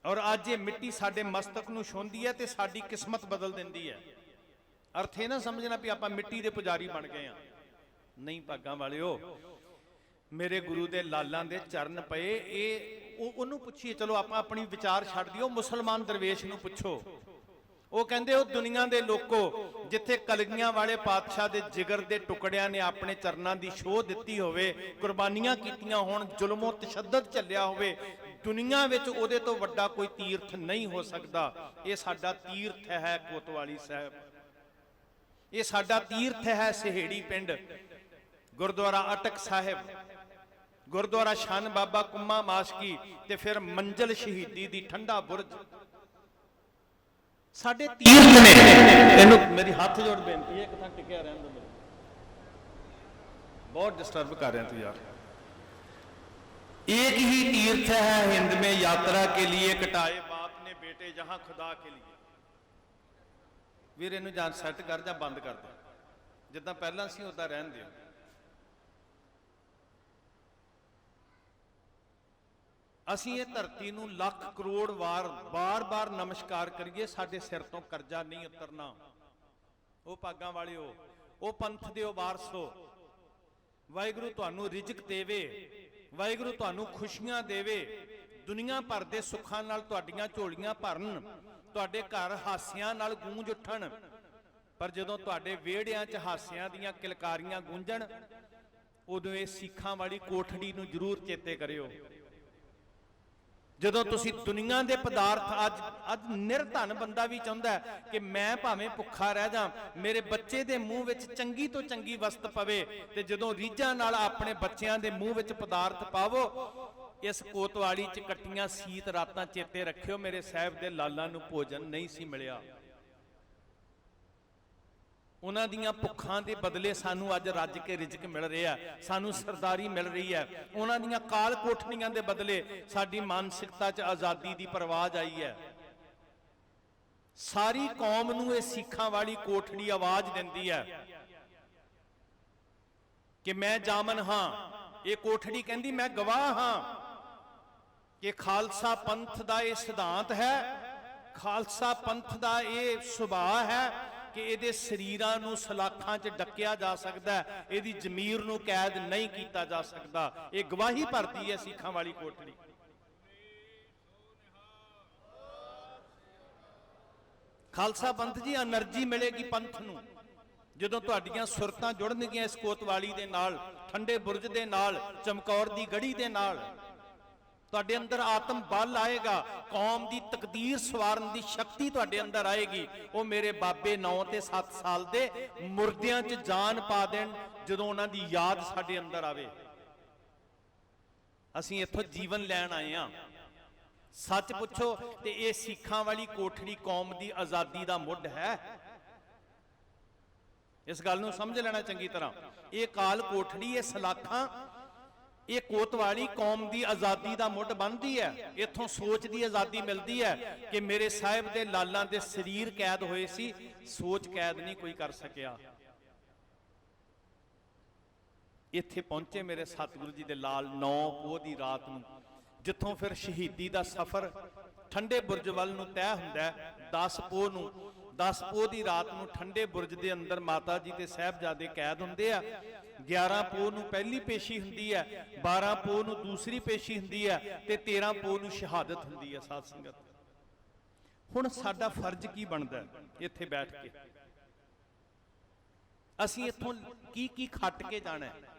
ਔਰ ਅੱਜ ਇਹ ਮਿੱਟੀ ਸਾਡੇ ਮਸਤਕ ਨੂੰ ਛੂੰਹਦੀ ਹੈ ਤੇ ਸਾਡੀ ਕਿਸਮਤ ਬਦਲ ਦਿੰਦੀ ਹੈ। ਅਰਥ ਇਹ ਨਾ ਸਮਝਣਾ ਵੀ ਆਪਾਂ ਮਿੱਟੀ ਦੇ ਪੁਜਾਰੀ ਬਣ ਗਏ ਆ, ਨਹੀਂ ਭਾਗਾਂ ਵਾਲਿਓ। ਮੇਰੇ ਗੁਰੂ ਦੇ ਲਾਲਾਂ ਦੇ ਚਰਨ ਪਏ, ਇਹ ਉਹਨੂੰ ਪੁੱਛੀਏ। ਚਲੋ ਆਪਾਂ ਆਪਣੀ ਵਿਚਾਰ ਛੱਡ ਦਿਓ, ਮੁਸਲਮਾਨ ਦਰਵੇਸ਼ ਨੂੰ ਪੁੱਛੋ। ਉਹ ਕਹਿੰਦੇ, ਉਹ ਦੁਨੀਆ ਦੇ ਲੋਕੋ, ਜਿੱਥੇ ਕਲਗੀਆਂ ਵਾਲੇ ਪਾਤਸ਼ਾਹ ਦੇ ਜਿਗਰ ਦੇ ਟੁਕੜਿਆਂ ਨੇ ਆਪਣੇ ਚਰਨਾਂ ਦੀ ਛੋਹ ਦਿੱਤੀ ਹੋਵੇ, ਕੁਰਬਾਨੀਆਂ ਕੀਤੀਆਂ ਹੋਣ, ਜ਼ੁਲਮੋ ਤਸ਼ੱਦਦ ਚੱਲਿਆ ਹੋਵੇ, ਦੁਨੀਆ ਵਿੱਚ ਉਹਦੇ ਤੋਂ ਵੱਡਾ ਕੋਈ ਤੀਰਥ ਨਹੀਂ ਹੋ ਸਕਦਾ। ਇਹ ਸਾਡਾ ਤੀਰਥ ਹੈ ਕੋਤਵਾਲੀ ਸਾਹਿਬ, ਇਹ ਸਾਡਾ ਤੀਰਥ ਹੈ ਸਹੇੜੀ ਪਿੰਡ, ਗੁਰਦੁਆਰਾ ਅਟਕ ਸਾਹਿਬ, ਗੁਰਦੁਆਰਾ ਸ਼ਨ ਬਾਬਾ ਕੁੰਮਾ ਮਾਸ਼ਕੀ, ਤੇ ਫਿਰ ਮੰਜ਼ਲ ਸ਼ਹੀਦੀ ਦੀ ਠੰਡਾ ਬੁਰਜ। ਸਾਡੇ ਤੀਰਥ ਨੇ। ਇਹਨੂੰ ਮੇਰੀ ਹੱਥ ਜੋੜ ਬੇਨਤੀ ਹੈ, ਇੱਕ ਥਾਂ ਟਿਕਿਆ ਰਹਿਣ ਦਿਓ, ਮੈਨੂੰ ਬਹੁਤ ਡਿਸਟਰਬ ਕਰ ਰਿਹਾ ਤੂੰ ਯਾਰ। एक ही तीर्थ है हिंद में यात्रा के लिए, कटाए बाप ने बेटे जहां खुदा के लिए। ਵੀਰ ਇਹਨੂੰ ਜਾਂ ਸੈੱਟ ਕਰ ਜਾਂ ਬੰਦ ਕਰ ਦੇ, ਜਿੱਦਾਂ ਪਹਿਲਾਂ ਸੀ ਉਦਾਂ ਰਹਿਣ ਦਿਓ। ਅਸੀਂ ਇਹ ਧਰਤੀ ਨੂੰ ਲੱਖ ਕਰੋੜ ਵਾਰ ਬਾਰ-ਬਾਰ ਨਮਸਕਾਰ ਕਰੀਏ, ਸਾਡੇ ਸਿਰ ਤੋਂ ਕਰਜ਼ਾ ਨਹੀਂ ਉਤਰਨਾ। ਉਹ ਭਾਗਾਂ ਵਾਲਿਓ, ਉਹ ਪੰਥ ਦੇ ਵਾਰਸੋ, ਵਾਹਿਗੁਰੂ ਤੁਹਾਨੂੰ ਰਿਜ਼ਕ ਦੇਵੇ, ਵਾਹਿਗੁਰੂ ਤੁਹਾਨੂੰ ਖੁਸ਼ੀਆਂ ਦੇਵੇ, ਦੁਨੀਆ ਭਰ ਦੇ ਸੁੱਖਾਂ ਨਾਲ ਤੁਹਾਡੀਆਂ ਝੋਲੀਆਂ ਭਰਨ, ਤੁਹਾਡੇ ਘਰ ਹਾਸਿਆਂ ਨਾਲ ਗੂੰਜ ਉੱਠਣ। ਪਰ ਜਦੋਂ ਤੁਹਾਡੇ ਵਿਹੜਿਆਂ 'ਚ ਹਾਸਿਆਂ ਦੀਆਂ ਕਿਲਕਾਰੀਆਂ ਗੂੰਜਣ, ਉਦੋਂ ਇਹ ਸਿੱਖਾਂ ਵਾਲੀ ਕੋਠੜੀ ਨੂੰ ਜ਼ਰੂਰ ਚੇਤੇ ਕਰਿਓ। ਜਦੋਂ ਤੁਸੀਂ ਦੁਨੀਆ ਦੇ ਪਦਾਰਥ, ਅੱਜ ਨਿਰਧਨ ਬੰਦਾ ਵੀ ਚਾਹੁੰਦਾ ਕਿ ਮੈਂ ਭਾਵੇਂ ਭੁੱਖਾ ਰਹਿ ਜਾ, ਮੇਰੇ ਬੱਚੇ ਦੇ ਮੂੰਹ ਵਿੱਚ ਚੰਗੀ ਤੋਂ ਚੰਗੀ ਵਸਤ ਪਵੇ। ਤੇ ਜਦੋਂ ਰੀਝਾਂ ਨਾਲ ਆਪਣੇ ਬੱਚਿਆਂ ਦੇ ਮੂੰਹ ਵਿੱਚ ਪਦਾਰਥ ਪਾਵੋ, ਇਸ ਕੋਤਵਾਲੀ 'ਚ ਕੱਟੀਆਂ ਸੀਤ ਰਾਤਾਂ ਚੇਤੇ ਰੱਖਿਓ, ਮੇਰੇ ਸਾਹਿਬ ਦੇ ਲਾਲਾਂ ਨੂੰ ਭੋਜਨ ਨਹੀਂ ਸੀ ਮਿਲਿਆ। ਉਹਨਾਂ ਦੀਆਂ ਭੁੱਖਾਂ ਦੇ ਬਦਲੇ ਸਾਨੂੰ ਅੱਜ ਰੱਜ ਕੇ ਰਿਜ਼ਕ ਮਿਲ ਰਿਹਾ, ਸਾਨੂੰ ਸਰਦਾਰੀ ਮਿਲ ਰਹੀ ਹੈ। ਉਹਨਾਂ ਦੀਆਂ ਕਾਲ ਕੋਠੜੀਆਂ ਦੇ ਬਦਲੇ ਸਾਡੀ ਮਾਨਸਿਕਤਾ 'ਚ ਆਜ਼ਾਦੀ ਦੀ ਪਰਵਾਜ਼ ਆਈ ਹੈ। ਸਾਰੀ ਕੌਮ ਨੂੰ ਇਹ ਸਿੱਖਾਂ ਵਾਲੀ ਕੋਠੜੀ ਆਵਾਜ਼ ਦਿੰਦੀ ਹੈ ਕਿ ਮੈਂ ਜਾਮਨ ਹਾਂ। ਇਹ ਕੋਠੜੀ ਕਹਿੰਦੀ ਮੈਂ ਗਵਾਹ ਹਾਂ ਕਿ ਖਾਲਸਾ ਪੰਥ ਦਾ ਇਹ ਸਿਧਾਂਤ ਹੈ, ਖਾਲਸਾ ਪੰਥ ਦਾ ਇਹ ਸੁਭਾਅ ਹੈ ਕਿ ਇਹਦੇ ਸਰੀਰਾਂ ਨੂੰ ਸਲਾਖਾਂ 'ਚ ਡੱਕਿਆ ਜਾ ਸਕਦਾ ਹੈ, ਇਹਦੀ ਜ਼ਮੀਰ ਨੂੰ ਕੈਦ ਨਹੀਂ ਕੀਤਾ ਜਾ ਸਕਦਾ। ਇਹ ਗਵਾਹੀ ਭਰਦੀ ਹੈ ਸਿੱਖਾਂ ਵਾਲੀ ਕੋਠੜੀ। ਖਾਲਸਾ ਪੰਥ ਜੀ, એનર્ਜੀ ਮਿਲੇਗੀ ਪੰਥ ਨੂੰ ਜਦੋਂ ਤੁਹਾਡੀਆਂ ਸੁਰਤਾਂ ਜੁੜਨਗੀਆਂ ਇਸ ਕੋਤਵਾਲੀ ਦੇ ਨਾਲ, ਠੰਡੇ ਬੁਰਜ ਦੇ ਨਾਲ, ਚਮਕੌਰ ਦੀ ਗੜੀ ਦੇ ਨਾਲ। ਤੁਹਾਡੇ ਅੰਦਰ ਆਤਮ ਬਲ ਆਏਗਾ, ਕੌਮ ਦੀ ਤਕਦੀਰ ਸਵਾਰਨ ਦੀ ਸ਼ਕਤੀ ਤੁਹਾਡੇ ਅੰਦਰ ਆਏਗੀ। ਉਹ ਮੇਰੇ ਬਾਬੇ 9 ਤੇ 7 ਸਾਲ ਦੇ ਮੁਰਦਿਆਂ 'ਚ ਜਾਨ ਪਾ ਦੇਣ ਜਦੋਂ ਉਹਨਾਂ ਦੀ ਯਾਦ ਸਾਡੇ ਅੰਦਰ ਆਵੇ। ਅਸੀਂ ਇੱਥੋਂ ਜੀਵਨ ਲੈਣ ਆਏ ਆ। ਸੱਚ ਪੁੱਛੋ ਤੇ ਇਹ ਸਿੱਖਾਂ ਵਾਲੀ ਕੋਠੜੀ ਕੌਮ ਦੀ ਆਜ਼ਾਦੀ ਦਾ ਮੁੱਢ ਹੈ। ਇਸ ਗੱਲ ਨੂੰ ਸਮਝ ਲੈਣਾ ਚੰਗੀ ਤਰ੍ਹਾਂ। ਇਹ ਕਾਲ ਕੋਠੜੀ, ਇਹ ਸਲਾਖਾਂ, ਇਹ ਕੋਤਵਾਲੀ ਕੌਮ ਦੀ ਆਜ਼ਾਦੀ ਦਾ ਮੁੱਢ ਬਣਦੀ ਹੈ। ਇੱਥੋਂ ਸੋਚ ਦੀ ਆਜ਼ਾਦੀ ਮਿਲਦੀ ਹੈ ਕਿ ਮੇਰੇ ਸਾਹਿਬ ਦੇ ਲਾਲਾਂ ਦੇ ਸਰੀਰ ਕੈਦ ਹੋਏ ਸੀ, ਸੋਚ ਕੈਦ ਨਹੀਂ ਕੋਈ ਕਰ ਸਕਿਆ। ਇੱਥੇ ਪਹੁੰਚੇ ਮੇਰੇ ਸਤਿਗੁਰੂ ਜੀ ਦੇ ਲਾਲ 9 ਪੋਹ ਦੀ ਰਾਤ ਨੂੰ, ਜਿੱਥੋਂ ਫਿਰ ਸ਼ਹੀਦੀ ਦਾ ਸਫ਼ਰ ਠੰਡੇ ਬੁਰਜ ਵੱਲ ਨੂੰ ਤੈਅ ਹੁੰਦਾ ਹੈ। 10 ਪੋਹ ਨੂੰ, 10 ਪੋਹ ਦੀ ਰਾਤ ਨੂੰ ਠੰਡੇ ਬੁਰਜ ਦੇ ਅੰਦਰ ਮਾਤਾ ਜੀ ਤੇ ਸਾਹਿਬਜ਼ਾਦੇ ਕੈਦ ਹੁੰਦੇ ਆ। 11 ਪੋਹ ਨੂੰ ਪਹਿਲੀ ਪੇਸ਼ੀ ਹੁੰਦੀ ਹੈ, 12 ਪੋਹ ਨੂੰ ਦੂਸਰੀ ਪੇਸ਼ੀ ਹੁੰਦੀ ਹੈ ਤੇ 13 ਪੋਹ ਨੂੰ ਸ਼ਹਾਦਤ ਹੁੰਦੀ ਹੈ। ਸਾਧ ਸੰਗਤ, ਹੁਣ ਸਾਡਾ ਫਰਜ਼ ਕੀ ਬਣਦਾ ਇੱਥੇ ਬੈਠ ਕੇ? ਅਸੀਂ ਇੱਥੋਂ ਕੀ ਖੱਟ ਕੇ ਜਾਣਾ ਹੈ।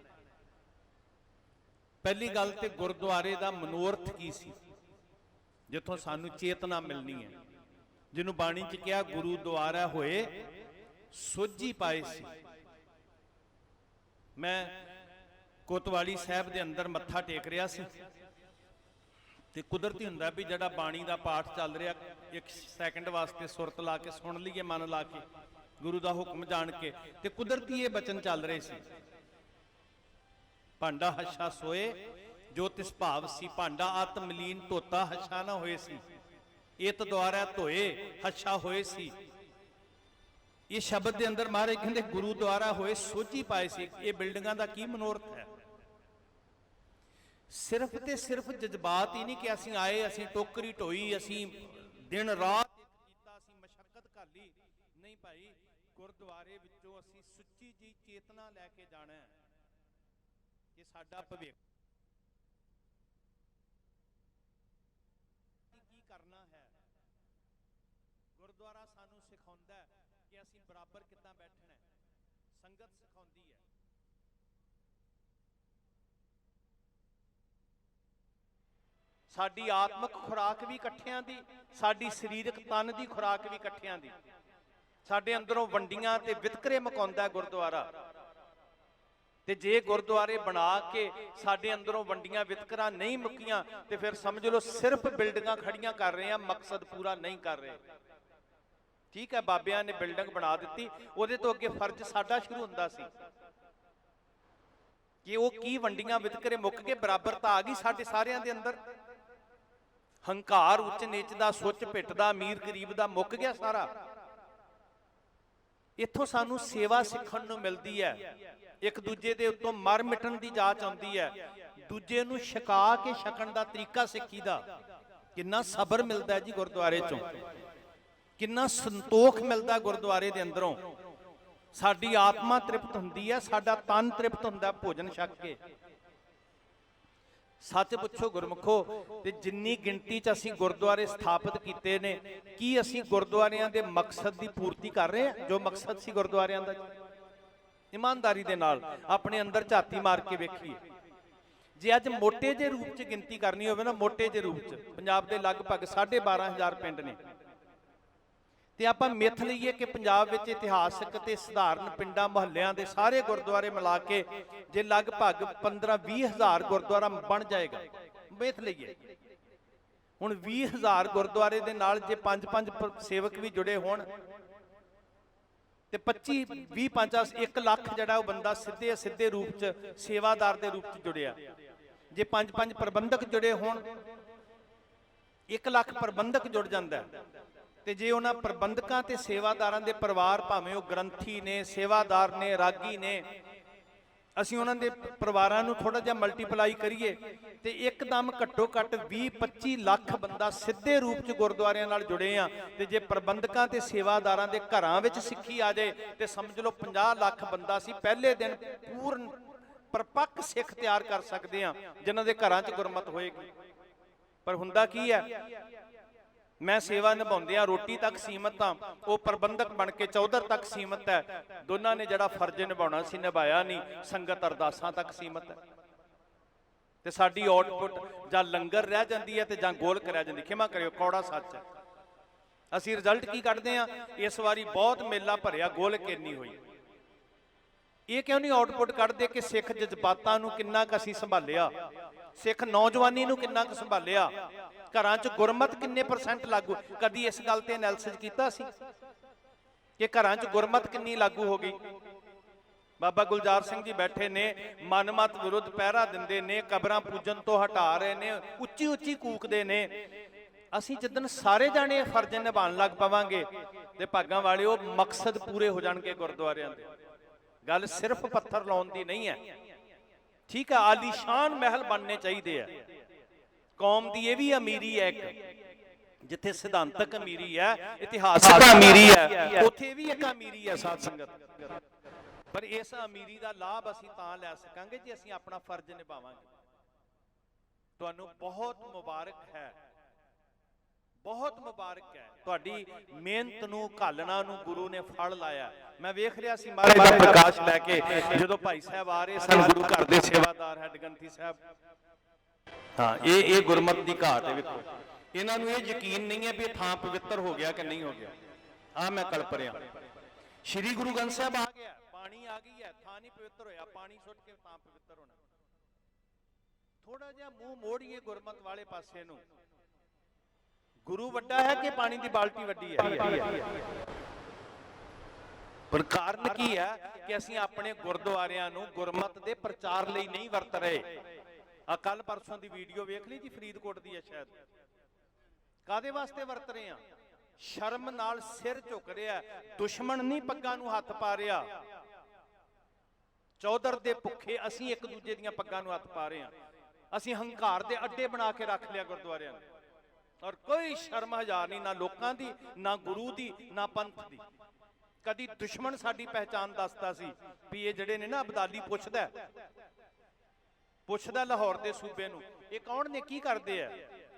ਪਹਿਲੀ ਗੱਲ ਤੇ ਗੁਰਦੁਆਰੇ ਦਾ ਮਨੋਰਥ ਕੀ ਸੀ, ਜਿੱਥੋਂ ਸਾਨੂੰ ਚੇਤਨਾ ਮਿਲਣੀ ਹੈ, ਜਿਹਨੂੰ ਬਾਣੀ 'ਚ ਕਿਹਾ ਗੁਰੂ ਦੁਆਰਾ ਹੋਏ ਸੋਝੀ ਪਾਏ ਸੀ। ਮੈਂ ਕੋਤਵਾਲੀ ਸਾਹਿਬ ਦੇ ਅੰਦਰ ਮੱਥਾ ਟੇਕ ਰਿਹਾ ਸੀ ਤੇ ਕੁਦਰਤੀ ਹੁੰਦਾ ਵੀ ਜਿਹੜਾ ਬਾਣੀ ਦਾ ਪਾਠ ਚੱਲ ਰਿਹਾ, ਇੱਕ ਸੈਕਿੰਡ ਵਾਸਤੇ ਸੁਰਤ ਲਾ ਕੇ ਸੁਣ ਲਈਏ, ਮਨ ਲਾ ਕੇ, ਗੁਰੂ ਦਾ ਹੁਕਮ ਜਾਣ ਕੇ, ਤੇ ਕੁਦਰਤੀ ਇਹ ਬਚਨ ਚੱਲ ਰਹੇ ਸੀ, ਭਾਂਡਾ ਹੱਛਾ ਸੋਏ ਜੋ ਤਿਸ ਭਾਵ ਸੀ, ਭਾਂਡਾ ਆਤ ਮਲੀਨ ਧੋਤਾ ਹੱਛਾ ਨਾ ਹੋਏ ਸੀ, ਇਤ ਦੁਆਰਾ ਧੋਏ ਹੱਛਾ ਹੋਏ ਸੀ। ਇਹ ਸ਼ਬਦ ਦੇ ਅੰਦਰ ਮਹਾਰਾਜ ਕਹਿੰਦੇ ਗੁਰੂ ਦੁਆਰਾ ਹੋਏ ਸੋਝੀ ਪਾਏ ਸੀ। ਇਹ ਬਿਲਡਿੰਗਾਂ ਦਾ ਕੀ ਮਨੋਰਥ ਹੈ? ਸਿਰਫ ਤੇ ਸਿਰਫ ਜਜ਼ਬਾਤ ਹੀ ਨਹੀਂ ਕਿ ਅਸੀਂ ਆਏ, ਅਸੀਂ ਟੋਕਰੀ ਢੋਈ, ਅਸੀਂ ਦਿਨ ਰਾਤ ਕੀਤਾ, ਅਸੀਂ ਮਸ਼ੱਕਤ ਕਰ ਲਈ, ਨਹੀਂ ਭਾਈ। ਗੁਰਦੁਆਰੇ ਵਿੱਚੋਂ ਅਸੀਂ ਸੁੱਚੀ ਜੀ ਚੇਤਨਾ ਲੈ ਕੇ ਜਾਣਾ ਹੈ ਕਿ ਸਾਡਾ ਭਵਿੱਖ ਕੀ ਕਰਨਾ ਹੈ। ਗੁਰਦੁਆਰਾ ਸਾਨੂੰ ਸਿਖਾਉਂਦਾ ਹੈ ਕਿ ਅਸੀਂ ਬਰਾਬਰ ਕਿੱਦਾਂ ਬੈਠਣਾ ਹੈ, ਸੰਗਤ ਸਿਖਾਉਂਦੀ ਹੈ। ਸਾਡੀ ਆਤਮਿਕ ਖੁਰਾਕ ਵੀ ਇਕੱਠਿਆਂ ਦੀ, ਸਾਡੀ ਸਰੀਰਕ ਤਨ ਦੀ ਖੁਰਾਕ ਵੀ ਇਕੱਠਿਆਂ ਦੀ। ਸਾਡੇ ਅੰਦਰੋਂ ਵੰਡੀਆਂ ਤੇ ਵਿਤਕਰੇ ਮਕਾਉਂਦਾ ਗੁਰਦੁਆਰਾ, ਤੇ ਜੇ ਗੁਰਦੁਆਰੇ ਬਣਾ ਕੇ ਸਾਡੇ ਅੰਦਰੋਂ ਵੰਡੀਆਂ ਵਿਤਕਰਾ ਨਹੀਂ ਮੁੱਕੀਆਂ ਤੇ ਫਿਰ ਸਮਝ ਲਓ ਸਿਰਫ ਬਿਲਡਿੰਗਾਂ ਖੜੀਆਂ ਕਰ ਰਹੇ ਆ, ਮਕਸਦ ਪੂਰਾ ਨਹੀਂ ਕਰ ਰਹੇ। ਠੀਕ ਹੈ, ਬਾਬਿਆਂ ਨੇ ਬਿਲਡਿੰਗ ਬਣਾ ਦਿੱਤੀ, ਉਹਦੇ ਤੋਂ ਅੱਗੇ ਫਰਜ਼ ਸਾਡਾ ਸ਼ੁਰੂ ਹੁੰਦਾ ਸੀ ਕਿ ਉਹ ਕੀ ਵੰਡੀਆਂ ਵਿਤਕਰੇ ਮੁੱਕ ਕੇ ਬਰਾਬਰਤਾ ਆ ਗਈ ਸਾਡੇ ਸਾਰਿਆਂ ਦੇ ਅੰਦਰ। ਹੰਕਾਰ ਉੱਚ ਨੀਚ ਦਾ, ਸੁੱਚ ਪਿੱਟ ਦਾ, ਅਮੀਰ ਗਰੀਬ ਦਾ ਮੁੱਕ ਗਿਆ ਸਾਰਾ। ਇੱਥੋਂ ਸਾਨੂੰ ਸੇਵਾ ਸਿੱਖਣ ਨੂੰ ਮਿਲਦੀ ਹੈ, ਇੱਕ ਦੂਜੇ ਦੇ ਉੱਤੋਂ ਮਰ ਮਿਟਣ ਦੀ ਜਾਚ ਆਉਂਦੀ ਹੈ, ਦੂਜੇ ਨੂੰ ਛਕਾ ਕੇ ਛਕਣ ਦਾ ਤਰੀਕਾ ਸਿੱਖੀਦਾ। ਕਿੰਨਾ ਸਬਰ ਮਿਲਦਾ ਜੀ ਗੁਰਦੁਆਰੇ ਚੋਂ, ਕਿੰਨਾ ਸੰਤੋਖ ਮਿਲਦਾ ਗੁਰਦੁਆਰੇ ਦੇ ਅੰਦਰੋਂ। ਸਾਡੀ ਆਤਮਾ ਤ੍ਰਿਪਤ ਹੁੰਦੀ ਹੈ, ਸਾਡਾ ਤਨ ਤ੍ਰਿਪਤ ਹੁੰਦਾ ਭੋਜਨ ਛਕ ਕੇ। ਸੱਚ ਪੁੱਛੋ ਗੁਰਮੁਖੋ, ਤੇ ਜਿੰਨੀ ਗਿਣਤੀ 'ਚ ਅਸੀਂ ਗੁਰਦੁਆਰੇ ਸਥਾਪਿਤ ਕੀਤੇ ਨੇ, ਕੀ ਅਸੀਂ ਗੁਰਦੁਆਰਿਆਂ ਦੇ ਮਕਸਦ ਦੀ ਪੂਰਤੀ ਕਰ ਰਹੇ ਹਾਂ? ਜੋ ਮਕਸਦ ਸੀ ਗੁਰਦੁਆਰਿਆਂ ਦਾ, ਇਮਾਨਦਾਰੀ ਦੇ ਨਾਲ ਆਪਣੇ ਅੰਦਰ ਝਾਤੀ ਮਾਰ ਕੇ ਵੇਖੀਏ। ਜੇ ਅੱਜ ਮੋਟੇ ਜਿਹੇ ਰੂਪ 'ਚ ਗਿਣਤੀ ਕਰਨੀ ਹੋਵੇ ਨਾ, ਮੋਟੇ ਜਿਹੇ ਰੂਪ 'ਚ ਪੰਜਾਬ ਦੇ ਲਗਭਗ 12,500 ਪਿੰਡ ਨੇ, ਤੇ ਆਪਾਂ ਮਿੱਥ ਲਈਏ ਕਿ ਪੰਜਾਬ ਵਿੱਚ ਇਤਿਹਾਸਕ ਤੇ ਸਧਾਰਨ ਪਿੰਡਾਂ ਮੁਹੱਲਿਆਂ ਦੇ ਸਾਰੇ ਗੁਰਦੁਆਰੇ ਮਿਲਾ ਕੇ ਜੇ ਲਗਭਗ 15-20 ਹਜ਼ਾਰ ਗੁਰਦੁਆਰਾ ਬਣ ਜਾਏਗਾ, ਮਿੱਥ ਲਈਏ। ਹੁਣ 20,000 ਗੁਰਦੁਆਰੇ ਦੇ ਨਾਲ ਜੇ 5-5 ਸੇਵਕ ਵੀ ਜੁੜੇ ਹੋਣ ਤੇ 25-20 1 ਲੱਖ ਜਿਹੜਾ ਉਹ ਬੰਦਾ ਸਿੱਧੇ ਰੂਪ 'ਚ ਸੇਵਾਦਾਰ ਦੇ ਰੂਪ 'ਚ ਜੁੜਿਆ। ਜੇ 5-5 ਪ੍ਰਬੰਧਕ ਜੁੜੇ ਹੋਣ, 1 ਲੱਖ ਪ੍ਰਬੰਧਕ ਜੁੜ ਜਾਂਦਾ। ਤੇ ਜੇ ਉਹਨਾਂ ਪ੍ਰਬੰਧਕਾਂ ਤੇ ਸੇਵਾਦਾਰਾਂ ਦੇ ਪਰਿਵਾਰ, ਭਾਵੇਂ ਉਹ ਗ੍ਰੰਥੀ ਨੇ, ਸੇਵਾਦਾਰ ਨੇ, ਰਾਗੀ ਨੇ, ਅਸੀਂ ਉਹਨਾਂ ਦੇ ਪਰਿਵਾਰਾਂ ਨੂੰ ਥੋੜਾ ਜਿਹਾ ਮਲਟੀਪਲਾਈ ਕਰੀਏ ਤੇ ਇੱਕਦਮ ਘੱਟੋ ਘੱਟ 20-25 ਲੱਖ ਬੰਦਾ ਸਿੱਧੇ ਰੂਪ 'ਚ ਗੁਰਦੁਆਰਿਆਂ ਨਾਲ ਜੁੜੇ ਆ। ਤੇ ਜੇ ਪ੍ਰਬੰਧਕਾਂ ਤੇ ਸੇਵਾਦਾਰਾਂ ਦੇ ਘਰਾਂ ਵਿੱਚ ਸਿੱਖੀ ਆ ਜਾਏ ਤੇ ਸਮਝ ਲਓ 50 ਲੱਖ ਬੰਦਾ ਸੀ ਪਹਿਲੇ ਦਿਨ ਪੂਰਨ ਪਰਪੱਕ ਸਿੱਖ ਤਿਆਰ ਕਰ ਸਕਦੇ ਆ, ਜਿਨ੍ਹਾਂ ਦੇ ਘਰਾਂ 'ਚ ਗੁਰਮਤ ਹੋਏਗੀ। ਪਰ ਹੁੰਦਾ ਕੀ ਹੈ, ਮੈਂ ਸੇਵਾ ਨਿਭਾਉਂਦਿਆਂ ਰੋਟੀ ਤੱਕ ਸੀਮਤ ਹਾਂ, ਉਹ ਪ੍ਰਬੰਧਕ ਬਣ ਕੇ ਚੌਧਰ ਤੱਕ ਸੀਮਤ ਹੈ। ਦੋਨਾਂ ਨੇ ਜਿਹੜਾ ਫਰਜ਼ ਨਿਭਾਉਣਾ ਸੀ ਨਿਭਾਇਆ ਨਹੀਂ, ਸੰਗਤ ਅਰਦਾਸਾਂ ਤੱਕ ਸੀਮਤ ਹੈ। ਤੇ ਸਾਡੀ ਆਊਟਪੁੱਟ ਜਾਂ ਲੰਗਰ ਰਹਿ ਜਾਂਦੀ ਹੈ ਤੇ ਜਾਂ ਗੋਲਕ ਰਹਿ ਜਾਂਦੀ। ਖਿਮਾ ਕਰਿਓ, ਕੌੜਾ ਸੱਚ ਹੈ। ਅਸੀਂ ਰਿਜ਼ਲਟ ਕੀ ਕੱਢਦੇ ਆ? ਇਸ ਵਾਰੀ ਬਹੁਤ ਮੇਲਾ ਭਰਿਆ, ਗੋਲਕ ਇੰਨੀ ਹੋਈ। ਇਹ ਕਿਉਂ ਨਹੀਂ ਆਊਟਪੁੱਟ ਕੱਢਦੇ ਕਿ ਸਿੱਖ ਜਜ਼ਬਾਤਾਂ ਨੂੰ ਕਿੰਨਾ ਕੁ ਅਸੀਂ ਸੰਭਾਲਿਆ, ਸਿੱਖ ਨੌਜਵਾਨੀ ਨੂੰ ਕਿੰਨਾ ਕੁ ਸੰਭਾਲਿਆ, ਘਰਾਂ 'ਚ ਗੁਰਮਤ ਕਿੰਨੇ % ਲਾਗੂ? ਕਦੀ ਇਸ ਗੱਲ ਤੇ ਐਨਾਲਿਸਿਸ ਕੀਤਾ ਸੀ ਕਿ ਘਰਾਂ 'ਚ ਗੁਰਮਤ ਕਿੰਨੀ ਲਾਗੂ ਹੋ ਗਈ? ਬਾਬਾ ਗੁਲਜ਼ਾਰ ਸਿੰਘ ਜੀ ਬੈਠੇ ਨੇ, ਮਨਮਤ ਵਿਰੁੱਧ ਪਹਿਰਾ ਦਿੰਦੇ ਨੇ, ਕਬਰਾਂ ਪੂਜਨ ਤੋਂ ਹਟਾ ਰਹੇ ਨੇ, ਉੱਚੀ ਉੱਚੀ ਕੂਕਦੇ ਨੇ। ਅਸੀਂ ਜਿੱਦਣ ਸਾਰੇ ਜਾਣੇ ਫਰਜ਼ ਨਿਭਾਉਣ ਲੱਗ ਪਵਾਂਗੇ ਤੇ ਭਾਗਾਂ ਵਾਲਿਓ ਮਕਸਦ ਪੂਰੇ ਹੋ ਜਾਣਗੇ ਗੁਰਦੁਆਰਿਆਂ ਦੇ। ਗੱਲ ਸਿਰਫ ਪੱਥਰ ਲਾਉਣ ਦੀ ਨਹੀਂ ਹੈ। ਠੀਕ ਹੈ, ਆਲੀਸ਼ਾਨ ਮਹਿਲ ਬਣਨੇ ਚਾਹੀਦੇ ਆ। ਕੌਮ ਦੀ ਇਹ ਵੀ ਅਮੀਰੀ ਹੈ, ਇੱਕ ਜਿੱਥੇ ਸਿਧਾਂਤਕ ਅਮੀਰੀ ਹੈ, ਇਤਿਹਾਸਕ ਅਮੀਰੀ ਹੈ, ਉੱਥੇ ਵੀ ਇੱਕ ਅਮੀਰੀ ਹੈ ਸਾਧ ਸੰਗਤ। ਪਰ ਇਸ ਅਮੀਰੀ ਦਾ ਲਾਭ ਅਸੀਂ ਤਾਂ ਲੈ ਸਕਾਂਗੇ ਜੇ ਅਸੀਂ ਆਪਣਾ ਫਰਜ਼ ਨਿਭਾਵਾਂਗੇ। ਤੁਹਾਨੂੰ ਬਹੁਤ ਮੁਬਾਰਕ ਹੈ, ਬਹੁਤ ਬਹੁਤ ਮੁਬਾਰਕ ਹੈ ਤੁਹਾਡੀ ਮਿਹਨਤ ਨੂੰ, ਘਾਲਣਾ ਨੂੰ ਗੁਰੂ ਨੇ ਫਲ ਲਾਇਆ। ਮੈਂ ਵੇਖ ਰਿਹਾ ਸੀ ਮਹਾਰਾਜ ਦਾ ਪ੍ਰਕਾਸ਼ ਲੈ ਕੇ ਜਦੋਂ ਭਾਈ ਸਾਹਿਬ ਆ ਰਹੇ ਸਨ, ਗੁਰੂ ਘਰ ਦੇ ਸੇਵਾਦਾਰ ਹੈਡਗੰਤੀ ਸਾਹਿਬ। ਹਾਂ, ਇਹ ਗੁਰਮਤ ਦੀ ਘਾਟ ਹੈ। ਵੇਖੋ, ਇਹਨਾਂ ਨੂੰ ਇਹ ਯਕੀਨ ਨਹੀਂ ਹੈ ਵੀ ਇਹ ਥਾਂ ਪਵਿੱਤਰ ਹੋ ਗਿਆ ਕਿ ਨਹੀਂ ਹੋ ਗਿਆ। ਆ ਮੈਂ ਕਲਪ ਰਿਹਾ, ਸ਼੍ਰੀ ਗੁਰੂ ਗ੍ਰੰਥ ਸਾਹਿਬ ਆ ਗਿਆ, ਪਾਣੀ ਆ ਗਈ ਹੈ, ਥਾਂ ਨਹੀਂ ਪਵਿੱਤਰ ਹੋਇਆ, ਪਾਣੀ ਸੁੱਟ ਕੇ ਥਾਂ ਪਵਿੱਤਰ ਹੋਣਾ। ਥੋੜਾ ਜਿਹਾ ਮੂੰਹ ਮੋੜੀਏ ਗੁਰਮਤ ਵਾਲੇ ਪਾਸੇ ਨੂੰ। ਗੁਰੂ ਵੱਡਾ ਹੈ ਕਿ ਪਾਣੀ ਦੀ ਬਾਲਟੀ ਵੱਡੀ ਹੈ? ਪਰ ਕਾਰਨ ਕੀ ਹੈ ਕਿ ਅਸੀਂ ਆਪਣੇ ਗੁਰਦੁਆਰਿਆਂ ਨੂੰ ਗੁਰਮਤ ਦੇ ਪ੍ਰਚਾਰ ਲਈ ਨਹੀਂ ਵਰਤ ਰਹੇ। ਆ ਕੱਲ ਪਰਸੋਂ ਦੀ ਵੀਡੀਓ ਵੇਖ ਲਈ ਜੀ, ਫਰੀਦਕੋਟ ਦੀ ਹੈ ਸ਼ਾਇਦ। ਕਾਦੇ ਵਾਸਤੇ ਵਰਤ ਰਹੇ ਆ? ਸ਼ਰਮ ਨਾਲ ਸਿਰ ਝੁਕ ਰਿਹਾ, ਦੁਸ਼ਮਣ ਨਹੀਂ ਪੱਗਾਂ ਨੂੰ ਹੱਥ ਪਾ ਰਿਹਾ। ਚੌਧਰ ਦੇ ਭੁੱਖੇ ਅਸੀਂ ਇੱਕ ਦੂਜੇ ਦੀਆਂ ਪੱਗਾਂ ਨੂੰ ਹੱਥ ਪਾ ਰਹੇ ਆ। ਅਸੀਂ ਹੰਕਾਰ ਦੇ ਅੱਡੇ ਬਣਾ ਕੇ ਰੱਖ ਲਿਆ ਗੁਰਦੁਆਰਿਆਂ ਨੂੰ, ਔਰ ਕੋਈ ਸ਼ਰਮ ਹਜ਼ਾਰ ਨਹੀਂ, ਨਾ ਲੋਕਾਂ ਦੀ, ਨਾ ਗੁਰੂ ਦੀ, ਨਾ ਪੰਥ ਦੀ। ਕਦੀ ਦੁਸ਼ਮਣ ਸਾਡੀ ਪਹਿਚਾਨ ਦੱਸਦਾ ਸੀ ਵੀ ਇਹ ਜਿਹੜੇ ਨੇ ਨਾ ਅਬਦਾਲੀ ਪੁੱਛਦਾ ਲਾਹੌਰ ਦੇ ਸੂਬੇ ਨੂੰ, ਇਹ ਕੌਣ ਨੇ, ਕੀ ਕਰਦੇ ਆ?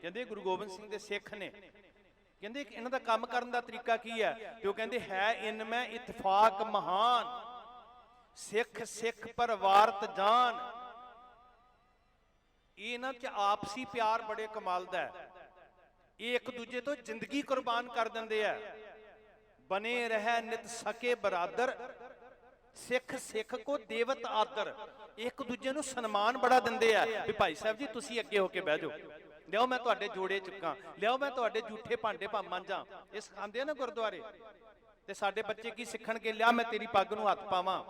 ਕਹਿੰਦੇ ਗੁਰੂ ਗੋਬਿੰਦ ਸਿੰਘ ਦੇ ਸਿੱਖ ਨੇ। ਕਹਿੰਦੇ ਇਹਨਾਂ ਦਾ ਕੰਮ ਕਰਨ ਦਾ ਤਰੀਕਾ ਕੀ ਹੈ? ਤੇ ਉਹ ਕਹਿੰਦੇ ਹੈ ਇਨ ਮੈਂ ਇਤਫਾਕ ਮਹਾਨ, ਸਿੱਖ ਸਿੱਖ ਪਰਵਾਰਤ ਜਾਨ। ਇਹਨਾਂ 'ਚ ਆਪਸੀ ਪਿਆਰ ਬੜੇ ਕਮਾਲ ਦਾ ਹੈ। ਇਹ ਇੱਕ ਦੂਜੇ ਤੋਂ ਜ਼ਿੰਦਗੀ ਕੁਰਬਾਨ ਕਰ ਦਿੰਦੇ ਆ। ਬਨੇ ਰਹਿ ਨਿਤ ਸਕੇ ਬਰਾਦਰ, ਸਿੱਖ ਸਿੱਖ ਕੋ ਦੇਵਤ ਆਦਰ। ਇੱਕ ਦੂਜੇ ਨੂੰ ਸਨਮਾਨ ਬੜਾ ਦਿੰਦੇ ਆ ਵੀ ਭਾਈ ਸਾਹਿਬ ਜੀ ਤੁਸੀਂ ਅੱਗੇ ਹੋ ਕੇ ਬਹਿ ਜਾਓ, ਲਿਆਓ ਮੈਂ ਤੁਹਾਡੇ ਜੋੜੇ ਚੁੱਕਾਂ, ਲਿਆਓ ਮੈਂ ਤੁਹਾਡੇ ਝੂਠੇ ਭਾਂਡੇ ਮਾਂਜਾਂ। ਇਹ ਸਿਖਾਉਂਦੇ ਆ ਨਾ ਗੁਰਦੁਆਰੇ। ਤੇ ਸਾਡੇ ਬੱਚੇ ਕੀ ਸਿੱਖਣਗੇ? ਲਿਆ ਮੈਂ ਤੇਰੀ ਪੱਗ ਨੂੰ ਹੱਥ ਪਾਵਾਂ।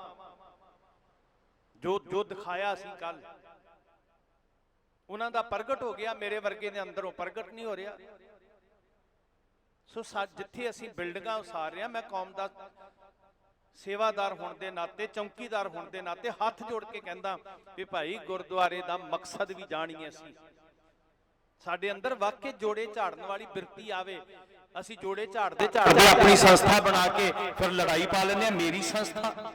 ਜੋ ਦਿਖਾਇਆ ਸੀ ਕੱਲ, ਉਹਨਾਂ ਦਾ ਪ੍ਰਗਟ ਹੋ ਗਿਆ, ਮੇਰੇ ਵਰਗੇ ਦੇ ਅੰਦਰੋਂ ਪ੍ਰਗਟ ਨਹੀਂ ਹੋ ਰਿਹਾ। ਸੋ ਜਿੱਥੇ ਅਸੀਂ ਬਿਲਡਿੰਗਾਂ ਉਸਾਰ ਰਹੇ ਹਾਂ, ਮੈਂ ਕੌਮ ਦਾ ਸੇਵਾਦਾਰ ਹੋਣ ਦੇ ਨਾਤੇ, ਚੌਂਕੀਦਾਰ ਹੋਣ ਦੇ ਨਾਤੇ ਹੱਥ ਜੋੜ ਕੇ ਕਹਿੰਦਾ ਵੀ ਭਾਈ ਗੁਰਦੁਆਰੇ ਦਾ ਮਕਸਦ ਵੀ ਜਾਣੀਏ। ਅਸੀਂ ਸਾਡੇ ਅੰਦਰ ਵਾਕਈ ਜੋੜੇ ਝਾੜਨ ਵਾਲੀ ਬਿਰਤੀ ਆਵੇ। ਅਸੀਂ ਜੋੜੇ ਝਾੜਦੇ ਆਪਣੀ ਸੰਸਥਾ ਬਣਾ ਕੇ ਫਿਰ ਲੜਾਈ ਪਾ ਲੈਂਦੇ ਆ, ਮੇਰੀ ਸੰਸਥਾ,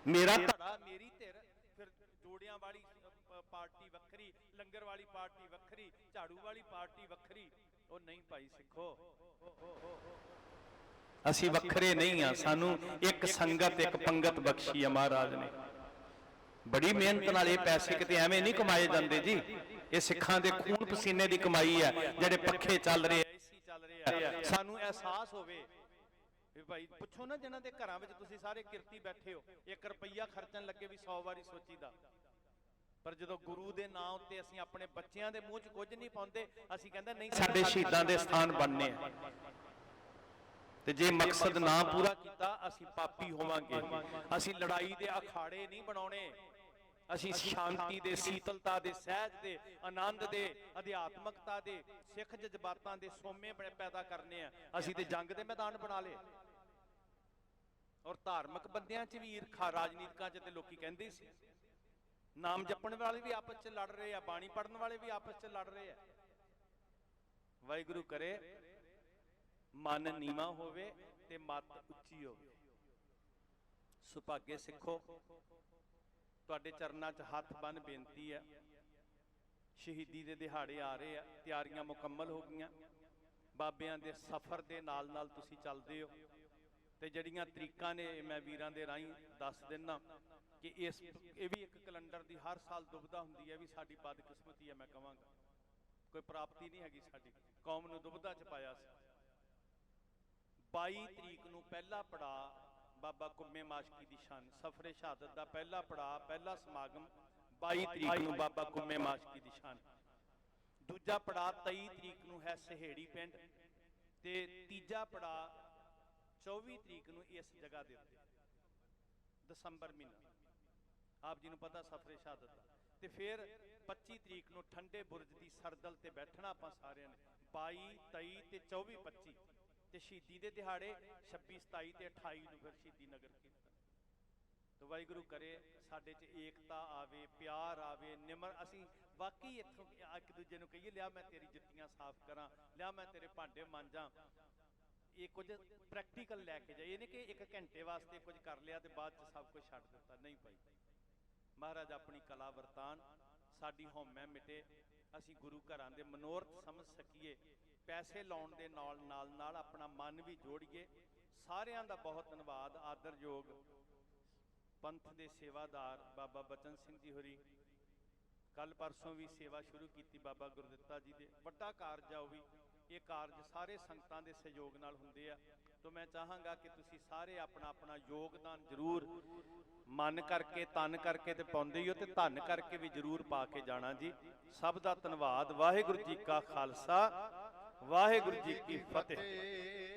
ਮੇਰਾ ਧੜਾ, ਮੇਰੀ ਧਿਰ। ਫਿਰ ਜੋੜਿਆਂ ਵਾਲੀ ਪਾਰਟੀ ਵੱਖਰੀ, ਲੰਗਰ ਵਾਲੀ ਪਾਰਟੀ ਵੱਖਰੀ, ਝਾੜੂ ਵਾਲੀ ਪਾਰਟੀ ਵੱਖਰੀ। ਉਹ ਨਹੀਂ ਭਾਈ ਸਿੱਖੋ, ਅਸੀਂ ਵੱਖਰੇ ਨਹੀਂ ਆ। ਸਾਨੂੰ ਇੱਕ ਸੰਗਤ, ਇੱਕ ਪੰਗਤ ਬਖਸ਼ੀ ਆ ਮਹਾਰਾਜ ਨੇ। ਬੜੀ ਮਿਹਨਤ ਨਾਲ ਇਹ ਪੈਸੇ ਕਿਤੇ ਐਵੇਂ ਨਹੀਂ ਕਮਾਏ ਜਾਂਦੇ ਜੀ। ਇਹ ਸਿੱਖਾਂ ਦੇ ਖੂਨ ਪਸੀਨੇ ਦੀ ਕਮਾਈ ਹੈ। ਜਿਹੜੇ ਪੱਖੇ ਚੱਲ ਰਹੇ ਆ, ਏਸੀ ਚੱਲ ਰਹੇ ਆ, ਸਾਨੂੰ ਅਹਿਸਾਸ ਹੋਵੇ ਵੀ ਭਾਈ ਪੁੱਛੋ ਨਾ ਜਿਹਨਾਂ ਦੇ ਘਰਾਂ ਵਿੱਚ ਤੁਸੀਂ ਸਾਰੇ ਕਿਰਤੀ ਬੈਠੇ ਹੋ, 1 ਰੁਪਈਆ ਖਰਚਣ ਲੱਗੇ ਵੀ 100 ਵਾਰੀ ਸੋਚੀਦਾ। ਪਰ ਜਦੋਂ ਗੁਰੂ ਦੇ ਨਾਂ ਉੱਤੇ ਅਸੀਂ ਆਪਣੇ ਬੱਚਿਆਂ ਦੇ ਮੂੰਹ 'ਚ ਕੁਝ ਨਹੀਂ ਪਾਉਂਦੇ, ਅਸੀਂ ਕਹਿੰਦੇ ਨਹੀਂ ਸਾਡੇ ਸ਼ਹੀਦਾਂ ਦੇ ਸਥਾਨ ਬਣਨੇ ਆ। ਤੇ ਜੇ ਮਕਸਦ ਨਾ ਪੂਰਾ ਕੀਤਾ ਅਸੀਂ ਪਾਪੀ ਹੋਵਾਂਗੇ। ਅਸੀਂ ਲੜਾਈ ਦੇ ਅਖਾੜੇ ਨਹੀਂ ਬਣਾਉਣੇ, ਅਸੀਂ ਸ਼ਾਂਤੀ ਦੇ, ਸੀਤਲਤਾ ਦੇ, ਸਹਿਜ ਦੇ, ਆਨੰਦ ਦੇ, ਅਧਿਆਤਮਕਤਾ ਦੇ, ਸਿੱਖ ਜਜ਼ਬਾਤਾਂ ਦੇ ਸੋਮੇ ਪੈਦਾ ਕਰਨੇ ਆ। ਅਸੀਂ ਤੇ ਜੰਗ ਦੇ ਮੈਦਾਨ ਬਣਾ ਲਏ। ਔਰ ਧਾਰਮਿਕ ਬੰਦਿਆਂ 'ਚ ਵੀ ਈਰਖਾ, ਰਾਜਨੀਤਿਕਾਂ 'ਚ ਤੇ ਲੋਕੀ ਕਹਿੰਦੇ ਸੀ। ਨਾਮ ਜਪਣ ਵਾਲੇ ਵੀ ਆਪਸ 'ਚ ਲੜ ਰਹੇ ਆ, ਬਾਣੀ ਪੜਨ ਵਾਲੇ ਵੀ ਆਪਸ 'ਚ ਲੜ ਰਹੇ ਆ। ਵਾਹਿਗੁਰੂ ਕਰੇ ਮਨ ਨੀਵਾਂ ਹੋਵੇ ਤੇ ਮੱਤ ਉੱਚੀ ਹੋਵੇ। ਸੁਭਾਗੇ ਸਿੱਖੋ, ਤੁਹਾਡੇ ਚਰਨਾਂ 'ਚ ਹੱਥ ਬੰਨ ਬੇਨਤੀ ਹੈ। ਸ਼ਹੀਦੀ ਦੇ ਦਿਹਾੜੇ ਆ ਰਹੇ ਆ, ਤਿਆਰੀਆਂ ਮੁਕੰਮਲ ਹੋ ਗਈਆਂ। ਬਾਬਿਆਂ ਦੇ ਸਫ਼ਰ ਦੇ ਨਾਲ ਤੁਸੀਂ ਚੱਲਦੇ ਹੋ। ਤੇ ਜਿਹੜੀਆਂ ਤਰੀਕਾਂ ਨੇ ਮੈਂ ਵੀਰਾਂ ਦੇ ਰਾਹੀਂ ਦੱਸ ਦਿੰਨਾ ਕਿ ਇਹ ਵੀ ਇੱਕ ਕੈਲੰਡਰ ਦੀ ਹਰ ਸਾਲ ਦੁਬਿਧਾ ਹੁੰਦੀ ਹੈ ਵੀ ਸਾਡੀ ਬਦਕਿਸਮਤੀ ਹੈ। ਮੈਂ ਕਹਾਂਗਾ ਕੋਈ ਪ੍ਰਾਪਤੀ ਨਹੀਂ ਹੈਗੀ, ਸਾਡੀ ਕੌਮ ਨੂੰ ਦੁਬਿਧਾ 'ਚ ਪਾਇਆ ਸੀ। 22 ਤਰੀਕ ਨੂੰ ਪਹਿਲਾ ਪੜਾਅ ਬਾਬਾ ਕੁੰਮੇ ਮਾਸ਼ਕੀ ਦੀ ਸ਼ਾਨ, ਸਫਰੇ ਸ਼ਹਾਦਤ ਦਾ ਪਹਿਲਾ ਪੜਾਅ, ਪਹਿਲਾ ਸਮਾਗਮ 22 ਤਰੀਕ ਨੂੰ ਬਾਬਾ ਕੁੰਮੇ ਮਾਸ਼ਕੀ ਦੀ ਸ਼ਾਨ। ਦੂਜਾ ਪੜਾਅ 23 ਤਰੀਕ ਨੂੰ ਹੈ ਸਹੇੜੀ ਪਿੰਡ, ਤੇ ਤੀਜਾ ਪੜਾਅ 24 ਤਰੀਕ ਨੂੰ ਇਸ ਜਗ੍ਹਾ ਦੇ ਉੱਤੇ, ਦਸੰਬਰ ਮਹੀਨਾ। ਆਪ ਜੀ ਨੂੰ ਪਤਾ ਸਫਰੇ ਸ਼ਹਾਦਤ ਦਾ। ਤੇ ਫਿਰ 25 ਤਰੀਕ ਨੂੰ ਠੰਡੇ ਬੁਰਜ ਦੀ ਸਰਦਲ ਤੇ ਬੈਠਣਾ ਆਪਾਂ ਸਾਰਿਆਂ ਨੇ। 22, 23 ਤੇ 24, 25 ਤੇ ਸ਼ਹੀਦੀ ਦੇ ਦਿਹਾੜੇ 26, 27 ਤੇ 28 ਨੂੰ ਫਿਰ ਸ਼ਹੀਦੀ ਨਗਰ ਕੀਰਤਨ। ਤੇ ਵਾਹਿਗੁਰੂ ਕਰੇ ਸਾਡੇ 'ਚ ਏਕਤਾ ਆਵੇ, ਪਿਆਰ ਆਵੇ, ਨਿਮਰ। ਅਸੀਂ ਵਾਕਈ ਇੱਥੋਂ ਇੱਕ ਦੂਜੇ ਨੂੰ ਕਹੀਏ ਲਿਆ ਮੈਂ ਤੇਰੀ ਜੁੱਤੀਆਂ ਸਾਫ਼ ਕਰਾਂ, ਲਿਆ ਮੈਂ ਤੇਰੇ ਭਾਂਡੇ ਮਾਂਜਾਂ। ਇਹ ਕੁਝ ਪ੍ਰੈਕਟੀਕਲ ਲੈ ਕੇ ਜਾਈਏ, ਨਹੀਂ ਕਿ 1 ਘੰਟੇ ਵਾਸਤੇ ਕੁਝ ਕਰ ਲਿਆ ਤੇ ਬਾਅਦ 'ਚ ਸਭ ਕੁਝ ਛੱਡ ਦਿੱਤਾ। ਨਹੀਂ ਭਾਈ, ਮਹਾਰਾਜ ਆਪਣੀ ਕਲਾ ਵਰਤਾਨ, ਸਾਡੀ ਹਉਮੈ ਮਿਟੇ, ਅਸੀਂ ਗੁਰੂ ਘਰਾਂ ਦੇ ਮਨੋਰਥ ਸਮਝ ਸਕੀਏ। ਪੈਸੇ ਲਾਉਣ ਦੇ ਨਾਲ ਆਪਣਾ ਮਨ ਵੀ ਜੋੜੀਏ। ਸਾਰਿਆਂ ਦਾ ਬਹੁਤ ਧੰਨਵਾਦ। ਆਦਰਯੋਗ ਪੰਥ ਦੇ ਸੇਵਾਦਾਰ ਬਾਬਾ ਬਚਨ ਸਿੰਘ ਜੀ ਹੋਰੀ ਕੱਲ ਪਰਸੋਂ ਵੀ ਸੇਵਾ ਸ਼ੁਰੂ ਕੀਤੀ ਬਾਬਾ ਗੁਰਦਿੱਤਾ ਜੀ ਦੇ। ਵੱਡਾ ਕਾਰਜ ਆ ਉਹ ਵੀ। ਇਹ ਕਾਰਜ ਸਾਰੇ ਸੰਗਤਾਂ ਦੇ ਸਹਿਯੋਗ ਨਾਲ ਹੁੰਦੇ ਆ। ਤਾਂ ਮੈਂ ਚਾਹਾਂਗਾ ਕਿ ਤੁਸੀਂ ਸਾਰੇ ਆਪਣਾ ਆਪਣਾ ਯੋਗਦਾਨ ਜ਼ਰੂਰ ਮਨ ਕਰਕੇ ਤਨ ਕਰਕੇ ਤੇ ਪਾਉਂਦੇ ਹੀ ਹੋ, ਤੇ ਧਨ ਕਰਕੇ ਵੀ ਜ਼ਰੂਰ ਪਾ ਕੇ ਜਾਣਾ ਜੀ। ਸਭ ਦਾ ਧੰਨਵਾਦ। ਵਾਹਿਗੁਰੂ ਜੀ ਕਾ ਖਾਲਸਾ, ਵਾਹਿਗੁਰੂ ਜੀ ਕੀ ਫਤਿਹ।